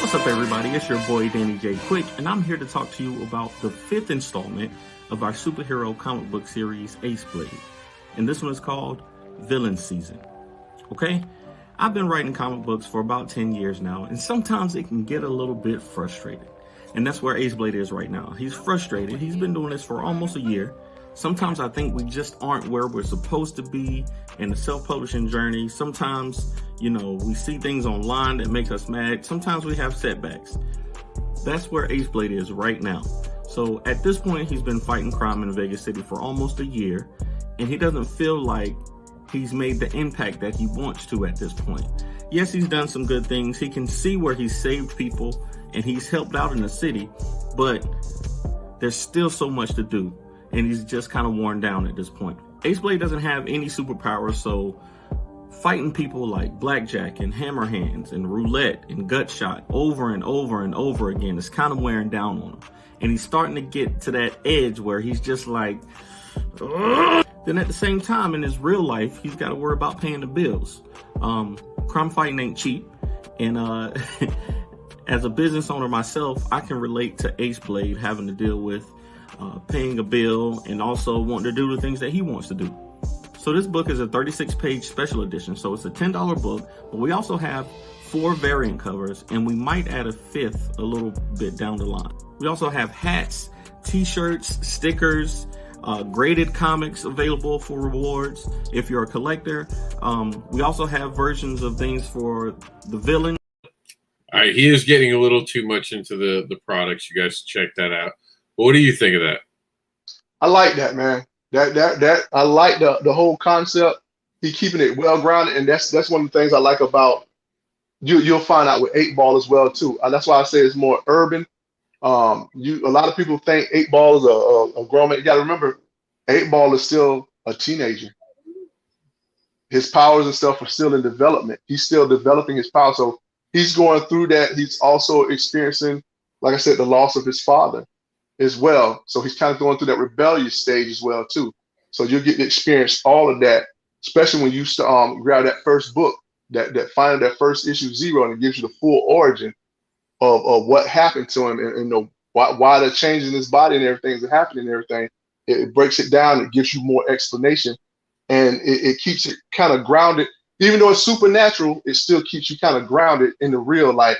What's up, everybody? It's your boy Danny J. Quick, and I'm here to talk to you about the 5th installment of our superhero comic book series, Ace Blade. And this one is called Villain Season. Okay? I've been writing comic books for about 10 years now, and sometimes it can get a little bit frustrated. And that's where Ace Blade is right now. He's frustrated. He's been doing this for almost a year. Sometimes I think we just aren't where we're supposed to be in the self-publishing journey. Sometimes, we see things online that make us mad. Sometimes we have setbacks. That's where Ace Blade is right now. So at this point, he's been fighting crime in Vegas City for almost a year, and he doesn't feel like he's made the impact that he wants to at this point. Yes, he's done some good things. He can see where he's saved people and he's helped out in the city, but there's still so much to do, and he's just kind of worn down at this point. Ace Blade doesn't have any superpowers, so fighting people like Blackjack and Hammer Hands and Roulette and Gutshot over and over and over again is kind of wearing down on him. And he's starting to get to that edge where he's just like, ugh! Then at the same time, in his real life, he's got to worry about paying the bills. Crime fighting ain't cheap. And as a business owner myself, I can relate to Ace Blade having to deal with paying a bill and also wanting to do the things that he wants to do. So this book is a 36-page special edition, so it's a $10 book, but we also have 4 variant covers, and we might add a 5th a little bit down the line. We also have hats, t-shirts, stickers, graded comics available for rewards if you're a collector. We also have versions of things for the villain. All right, he is getting a little too much into the products. You guys check that out. What do you think of that? I like that, man. That I like the whole concept. He keeping it well grounded, and that's one of the things I like about you. You'll find out with 8 Ball as well too. That's why I say it's more urban. A lot of people think 8 Ball is a grown man. You got to remember, 8 Ball is still a teenager. His powers and stuff are still in development. He's still developing his power. So he's going through that. He's also experiencing, like I said, the loss of his father as well. So he's kind of going through that rebellious stage as well too. So you'll get to experience all of that, especially when you grab that first book, that final, that first issue 0, and it gives you the full origin of what happened to him and why the changes in his body and everything is happening and everything. It breaks it down. It gives you more explanation. And it keeps it kind of grounded. Even though it's supernatural, it still keeps you kind of grounded in the real, like,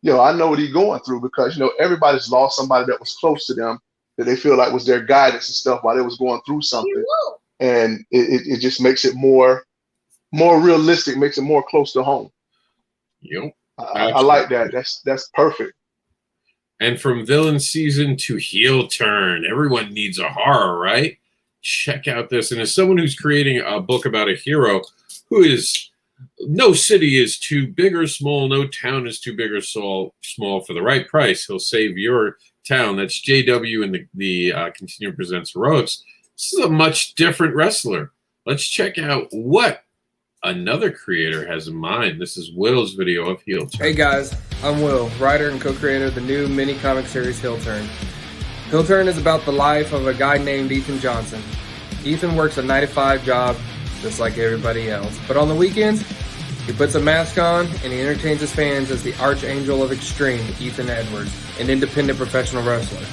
I know what he's going through, because, everybody's lost somebody that was close to them that they feel like was their guidance and stuff while they was going through something. And it just makes it more realistic, makes it more close to home. Yep. I like that. That's perfect. And from villain season to heel turn, everyone needs a horror, right? Check out this. And as someone who's creating a book about a hero who is, no city is too big or small, no town is too big or small for the right price. He'll save your town. That's JW in the Continuum presents HERoiX. This is a much different wrestler. Let's check out what another creator has in mind. This is Will's video of Heel Turn. Hey guys, I'm Will, writer and co-creator of the new mini comic series Heel Turn. Heel Turn is about the life of a guy named Ethan Johnson. Ethan works a 9-to-5 job just like everybody else, but on the weekends he puts a mask on and he entertains his fans as the Archangel of Extreme, Ethan Edwards, an independent professional wrestler.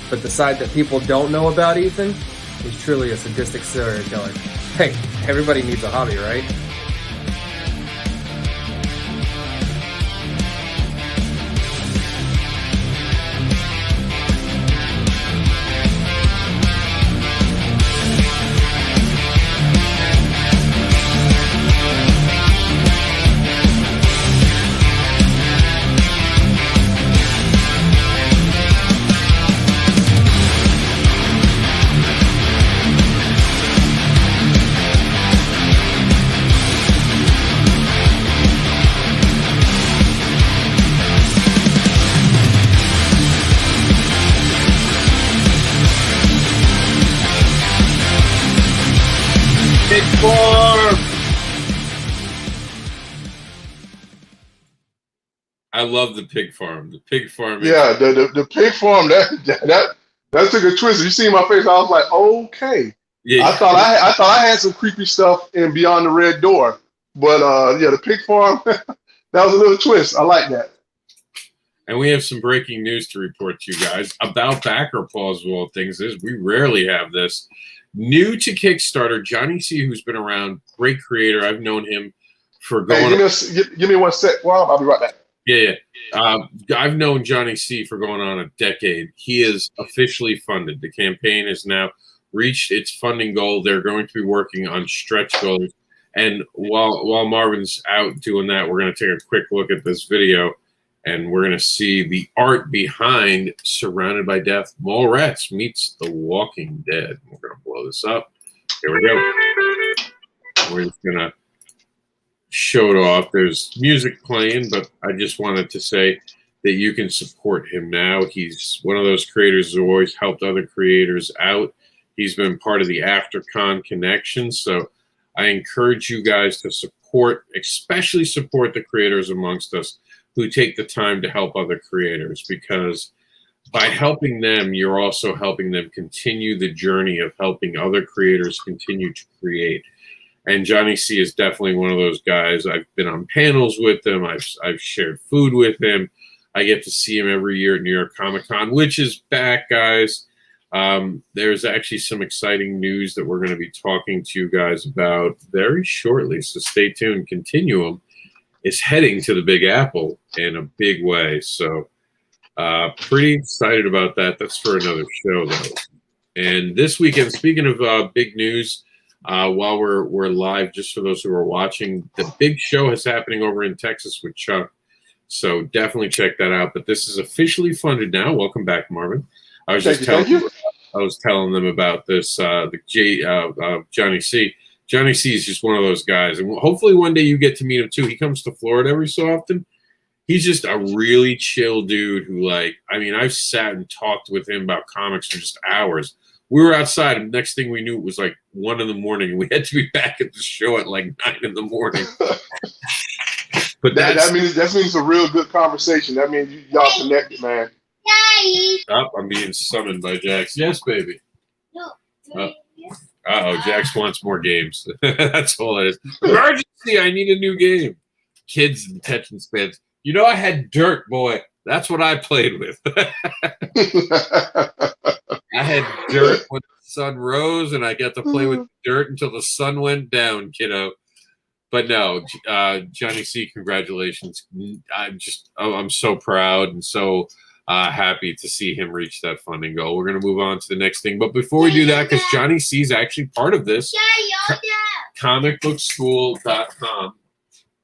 But the side that people don't know about Ethan is truly a sadistic serial killer. Hey, everybody needs a hobby, right? I love the pig farm. The pig farm. Yeah, the pig farm. That took a twist. You see my face. I was like, okay. Yeah, I thought I had some creepy stuff in Beyond the Red Door, but the pig farm. That was a little twist. I like that. And we have some breaking news to report to you guys about BACKER, Paul's of all things. We rarely have this. New to Kickstarter, Johnny C, who's been around, great creator. I've known him for going. Hey, give me 1 sec. Well, I'll be right back. Yeah. I've known Johnny C for going on a decade. He is officially funded. The campaign has now reached its funding goal. They're going to be working on stretch goals. And while Marvin's out doing that, we're going to take a quick look at this video, and we're going to see the art behind Surrounded by Death. Mallrats meets The Walking Dead. We're going to blow this up. Here we go. We're just going to show it off. There's music playing, but I just wanted to say that you can support him now. He's one of those creators who always helped other creators out. He's been part of the AfterCon connection, so I encourage you guys to support, especially support the creators amongst us who take the time to help other creators, because by helping them, you're also helping them continue the journey of helping other creators continue to create. And Johnny C is definitely one of those guys. I've been on panels with him. I've shared food with him. I get to see him every year at New York Comic Con, which is back, guys. There's actually some exciting news that we're going to be talking to you guys about very shortly, so stay tuned. Continuum is heading to the Big Apple in a big way, so pretty excited about that. That's for another show, though. And this weekend, speaking of big news, while we're live, just for those who are watching, the big show is happening over in Texas with Chuck, so definitely check that out. But this is officially funded now. Welcome back, Marvin. I was just telling them about this. Johnny C. Johnny C is just one of those guys, and hopefully one day you get to meet him too. He comes to Florida every so often. He's just a really chill dude who, like, I mean, I've sat and talked with him about comics for just hours. We were outside, and next thing we knew, it was like 1 in the morning, and we had to be back at the show at like 9 in the morning. But that means it's a real good conversation. That means y'all connected, man. Oh, I'm being summoned by Jax. Yes, baby. Uh-oh, Jax wants more games. That's all it is. Emergency, I need a new game. Kids' attention spans. You know, I had Dirt, boy. That's what I played with. I had Dirt when the sun rose, and I got to play with Dirt until the sun went down, kiddo. But no, Johnny C, congratulations. I'm so proud and so happy to see him reach that funding goal. We're going to move on to the next thing. But before we do that, because Johnny C is actually part of this, comicbookschool.com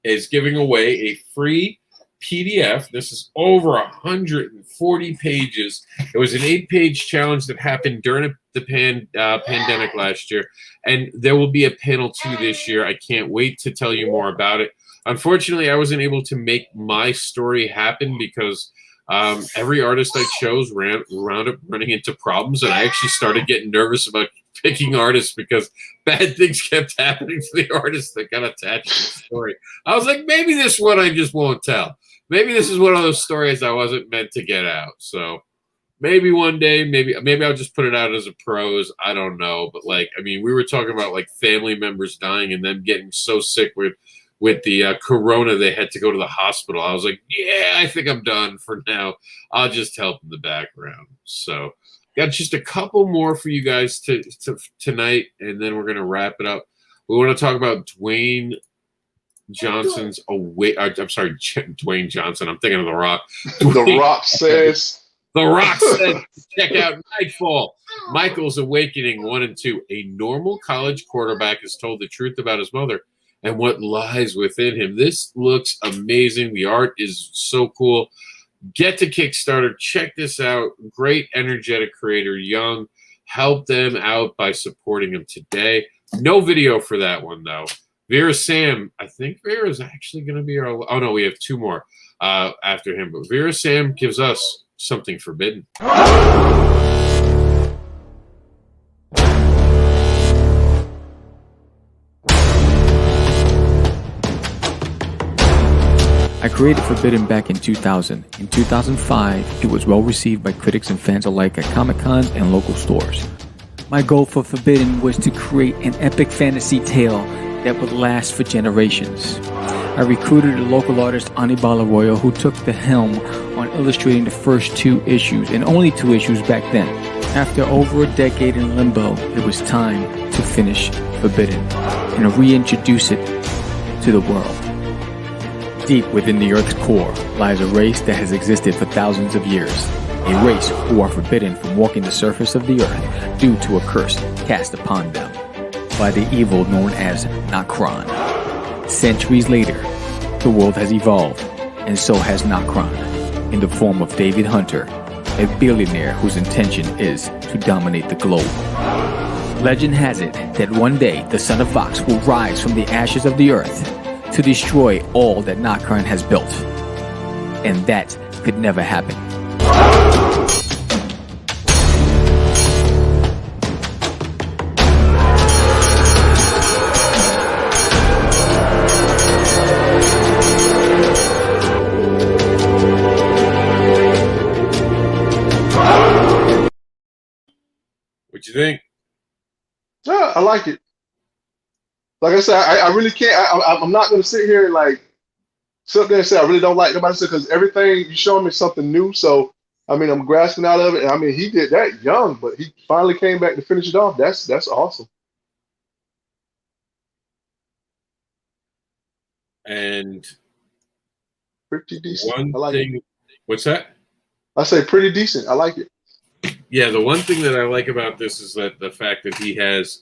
is giving away a free PDF. This is over 140 pages. It was an 8-page challenge that happened during the pandemic last year, and there will be a panel 2 this year. I can't wait to tell you more about it. Unfortunately, I wasn't able to make my story happen because every artist I chose wound up running into problems, and I actually started getting nervous about picking artists because bad things kept happening to the artists that got attached to the story. I was like, maybe this one I just won't tell. Maybe this is one of those stories I wasn't meant to get out. So maybe one day, maybe I'll just put it out as a prose. I don't know. But like, I mean, we were talking about like family members dying and them getting so sick with the corona, they had to go to the hospital. I was like, yeah, I think I'm done for now. I'll just help in the background. So got just a couple more for you guys to tonight, and then we're going to wrap it up. We want to talk about Dwayne Johnson's Dwayne Johnson. I'm thinking of The Rock. The Rock says. The Rock said, check out Nightfall. Michael's Awakening 1 and 2. A normal college quarterback is told the truth about his mother and what lies within him. This looks amazing. The art is so cool. Get to Kickstarter. Check this out. Great, energetic creator, young. Help them out by supporting them today. No video for that one, though. Vera Sam, I think Vera is actually going to be our... Oh, no, we have 2 more after him. But Vera Sam gives us something forbidden. I created Forbidden back in 2000. In 2005, it was well received by critics and fans alike at Comic-Cons and local stores. My goal for Forbidden was to create an epic fantasy tale that would last for generations. I recruited a local artist, Anibal Arroyo, who took the helm on illustrating the first 2 issues, and only 2 issues back then. After over a decade in limbo, it was time to finish Forbidden and reintroduce it to the world. Deep within the Earth's core lies a race that has existed for thousands of years. A race who are forbidden from walking the surface of the Earth due to a curse cast upon them by the evil known as Nokron. Centuries later, the world has evolved, and so has Nokron, in the form of David Hunter, a billionaire whose intention is to dominate the globe. Legend has it that one day the son of Vox will rise from the ashes of the Earth to destroy all that Nokron has built. And that could never happen. What you think? Yeah, I like it. Like I said, I really can't. I'm not going to sit here and like sit there and say I really don't like nobody because everything you show me is something new. So I mean, I'm grasping out of it. And I mean, he did that young, but he finally came back to finish it off. That's awesome. And Pretty decent. one I like thing, it. what's that? I say pretty decent. I like it. Yeah, the one thing that I like about this is that the fact that he has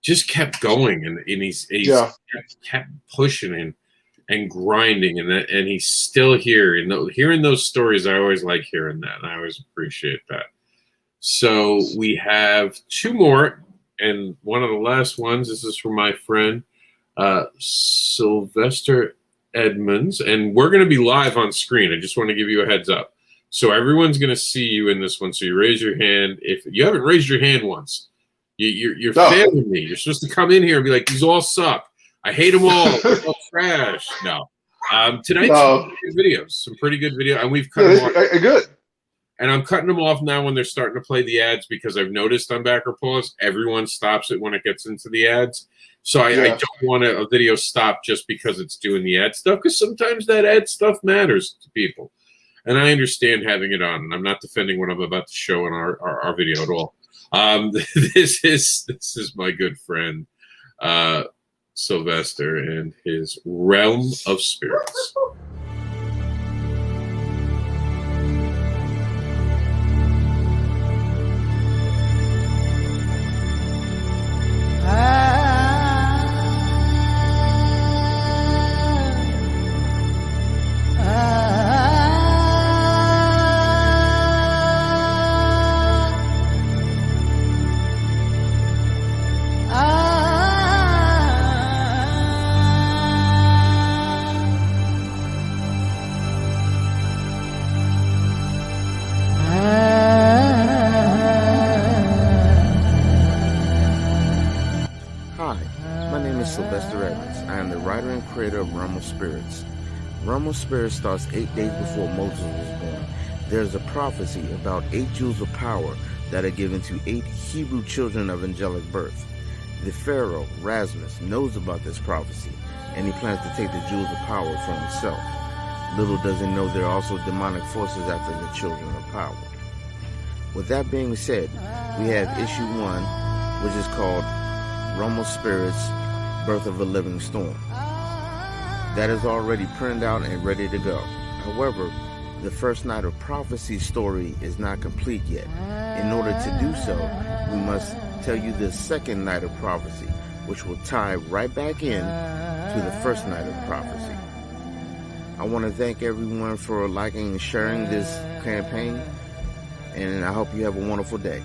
just kept going and he's kept pushing and grinding and he's still here. And hearing those stories, I always like hearing that, and I always appreciate that. So we have 2 more And one of the last ones, this is from my friend Sylvester Edmonds, and we're going to be live on screen. I just want to give you a heads up. So everyone's going to see you in this one. So you raise your hand. If you haven't raised your hand once, you're failing me. You're supposed to come in here and be like, these all suck. I hate them all. They're all trash. No. Tonight's some pretty good videos, and we've cut them off. Good. And I'm cutting them off now when they're starting to play the ads, because I've noticed on Backer Pause, everyone stops it when it gets into the ads. So I don't want a video stop just because it's doing the ad stuff, because sometimes that ad stuff matters to people. And I understand having it on, and I'm not defending what I'm about to show in our video at all. This is my good friend Sylvester and his Realm of Spirits. Creator of Realm of Spirits. Realm of Spirits starts 8 days before Moses was born. There's a prophecy about 8 jewels of power that are given to 8 Hebrew children of angelic birth. The Pharaoh, Rasmus, knows about this prophecy, and he plans to take the jewels of power for himself. Little does he know there are also demonic forces after the children of power. With that being said, we have issue 1, which is called Realm of Spirits, Birth of a Living Storm. That is already printed out and ready to go. However, the first Night of Prophecy story is not complete yet. In order to do so, we must tell you the second Night of Prophecy, which will tie right back in to the first Night of Prophecy. I want to thank everyone for liking and sharing this campaign, and I hope you have a wonderful day.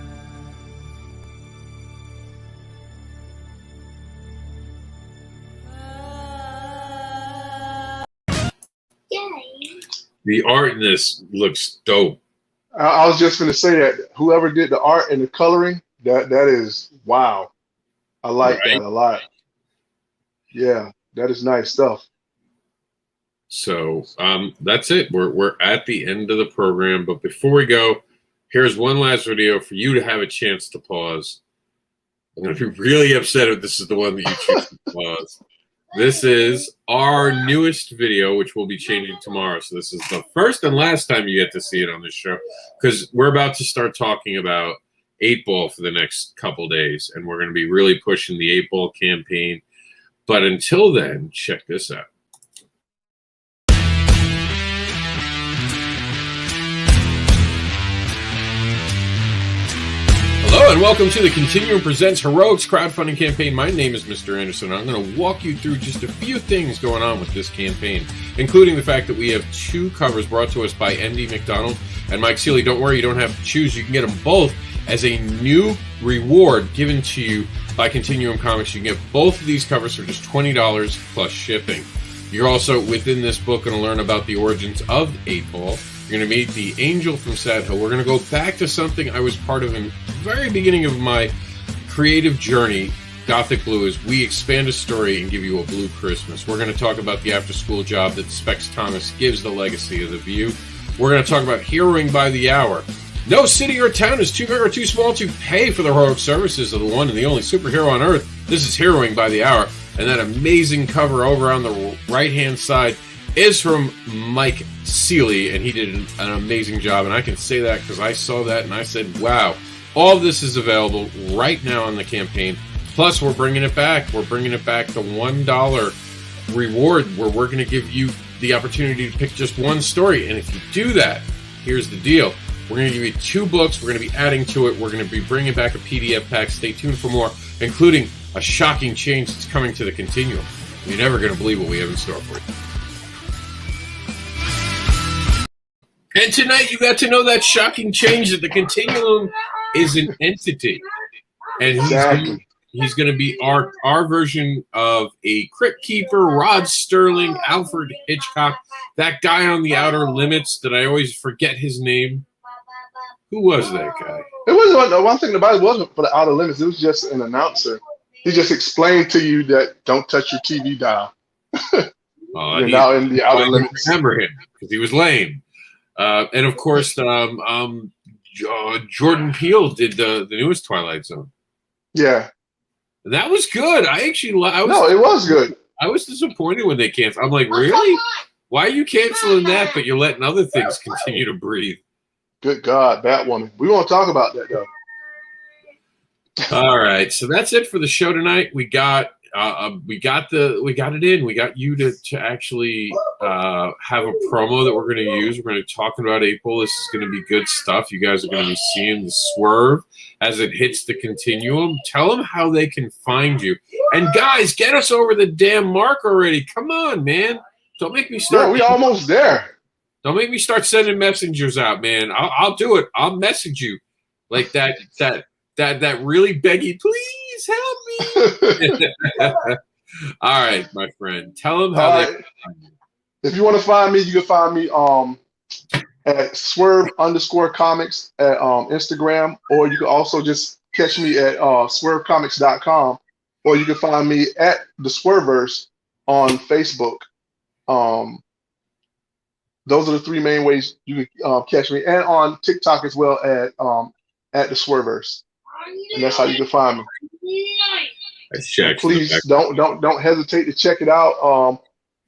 The art in this looks dope. I was just going to say that whoever did the art and the coloring, that is wow. I like that a lot. Yeah, that is nice stuff. So that's it. We're at the end of the program, but before we go, here's one last video for you to have a chance to pause. I'm going to be really upset if this is the one that you choose to pause. This is our newest video, which we'll be changing tomorrow. So this is the first and last time you get to see it on this show, because we're about to start talking about 8-Ball for the next couple days, and we're going to be really pushing the 8-Ball campaign. But until then, check this out. Hello and welcome to the Continuum Presents Heroics crowdfunding campaign. My name is Mister AnderSiN. I'm going to walk you through just a few things going on with this campaign, including the fact that we have 2 covers brought to us by MD McDonald and Mike Seeley. Don't worry, you don't have to choose. You can get them both as a new reward given to you by Continuum Comics. You can get both of these covers for just $20 plus shipping. You're also, within this book, going to learn about the origins of 8-Ball. You're going to meet the angel from Sadhill. We're going to go back to something I was part of in the very beginning of my creative journey, Gothic Blue, as we expand a story and give you a blue Christmas. We're going to talk about the after-school job that Specs Thomas gives the legacy of the View. We're going to talk about heroing by the hour. No city or town is too big or too small to pay for the heroic services of the one and the only superhero on Earth. This is Heroing by the Hour. And that amazing cover over on the right-hand side is from Mike Seeley, and he did an amazing job. And I can say that because I saw that and I said, wow, all of this is available right now on the campaign. Plus, we're bringing it back. We're bringing it back, the $1 reward, where we're going to give you the opportunity to pick just one story. And if you do that, here's the deal. We're going to give you 2 books. We're going to be adding to it. We're going to be bringing back a PDF pack. Stay tuned for more, including a shocking change that's coming to the Continuum. You're never going to believe what we have in store for you. And tonight you got to know that shocking change that the Continuum is an entity. and Exactly. he's going to be our version of a Crypt Keeper, Rod Sterling, Alfred Hitchcock, that guy on the Outer Limits that I always forget his name. Who was that guy? It wasn't the one thing about it wasn't for the Outer Limits. It was just an announcer. He just explained to you that don't touch your TV dial. You're now in the Outer Limits. Remember him because he was lame. And of course, Jordan Peele did the newest Twilight Zone. Yeah. That was good. It was good. I was disappointed when they canceled. I'm like, really? Why are you canceling that, but you're letting other things continue to breathe? Good God, Batwoman. We won't talk about that though. All right, so that's it for the show tonight. We got it in. We got you to actually have a promo that we're going to use. We're going to talk about April. This is going to be good stuff. You guys are going to be seeing the swerve as it hits the continuum. Tell them how they can find you. And guys, get us over the damn mark already. Come on, man. Don't make me start. Yeah, we almost there. Don't make me start sending messengers out, man. I'll do it. I'll message you like that really beggy, please help me. All right, my friend. Tell them how they can find you. If you want to find me, you can find me at swerve_comics at Instagram, or you can also just catch me at swervecomics.com, or you can find me at the Swerverse on Facebook. Those are the three main ways you can catch me, and on TikTok as well at the Swerverse, and that's how you can find me. So please don't hesitate to check it out.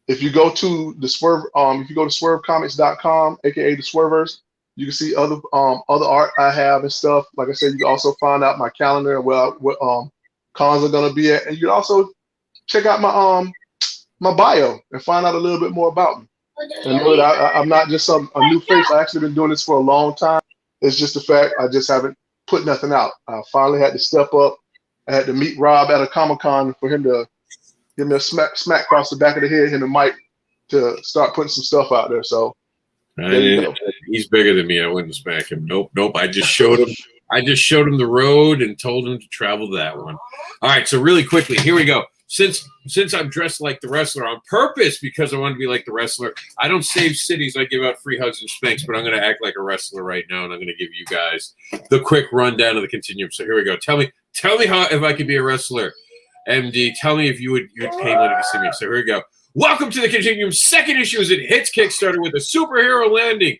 If you go to the Swerve, if you go to swervecomics.com, aka the Swerverse, you can see other art I have and stuff. Like I said, you can also find out my calendar and what cons are gonna be at, and you can also check out my bio and find out a little bit more about me. And know that I'm not just a new face. I've actually been doing this for a long time. It's just the fact I just haven't put nothing out. I finally had to step up. I had to meet Rob at a Comic-Con for him to give me a smack across the back of the head, him and Mike, to start putting some stuff out there. So he's bigger than me. I wouldn't smack him. Nope. I just showed him. The road and told him to travel that one. All right. So really quickly, here we go. Since I'm dressed like the wrestler on purpose because I want to be like the wrestler, I don't save cities. I give out free hugs and spanks, but I'm going to act like a wrestler right now, and I'm going to give you guys the quick rundown of the continuum. So here we go. Tell me how if I could be a wrestler, MD. Tell me if you would pay money to see me. So here we go. Welcome to the Continuum. Second issue as it hits Kickstarter with a superhero landing,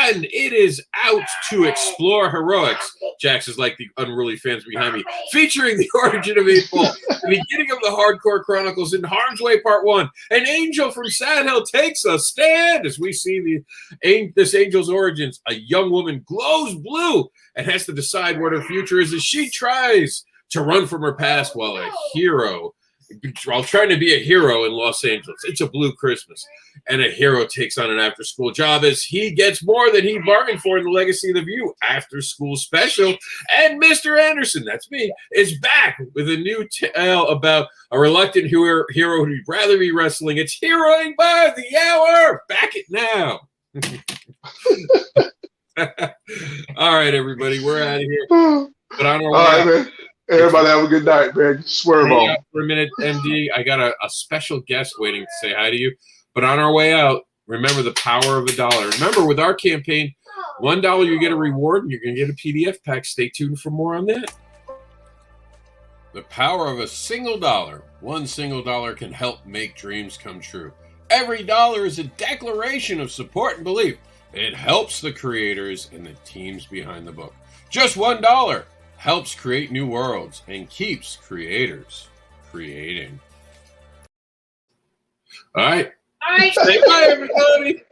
and it is out to explore heroics. Jax is like the unruly fans behind me, featuring the origin of April, the beginning of the Hardcore Chronicles in Harm's Way Part 1. An angel from Sadhill takes a stand as we see this angel's origins. A young woman glows blue and has to decide what her future is as she tries to run from her past while trying to be a hero in Los Angeles. It's a blue Christmas. And a hero takes on an after-school job as he gets more than he bargained for in the Legacy of the View after-school special. And Mister AnderSiN, that's me, is back with a new tale about a reluctant hero who'd rather be wrestling. It's Heroing by the Hour. Back it now. All right, everybody, we're out of here. But on our way all right, man. Everybody have a good night, man. Swerve on. For a minute, MD. I got a special guest waiting to say hi to you. But on our way out, remember the power of $1. Remember, with our campaign, $1 you get a reward, and you're going to get a PDF pack. Stay tuned for more on that. The power of a single dollar. One single dollar can help make dreams come true. Every dollar is a declaration of support and belief. It helps the creators and the teams behind the book. Just $1 helps create new worlds and keeps creators creating. All right. Say bye, everybody.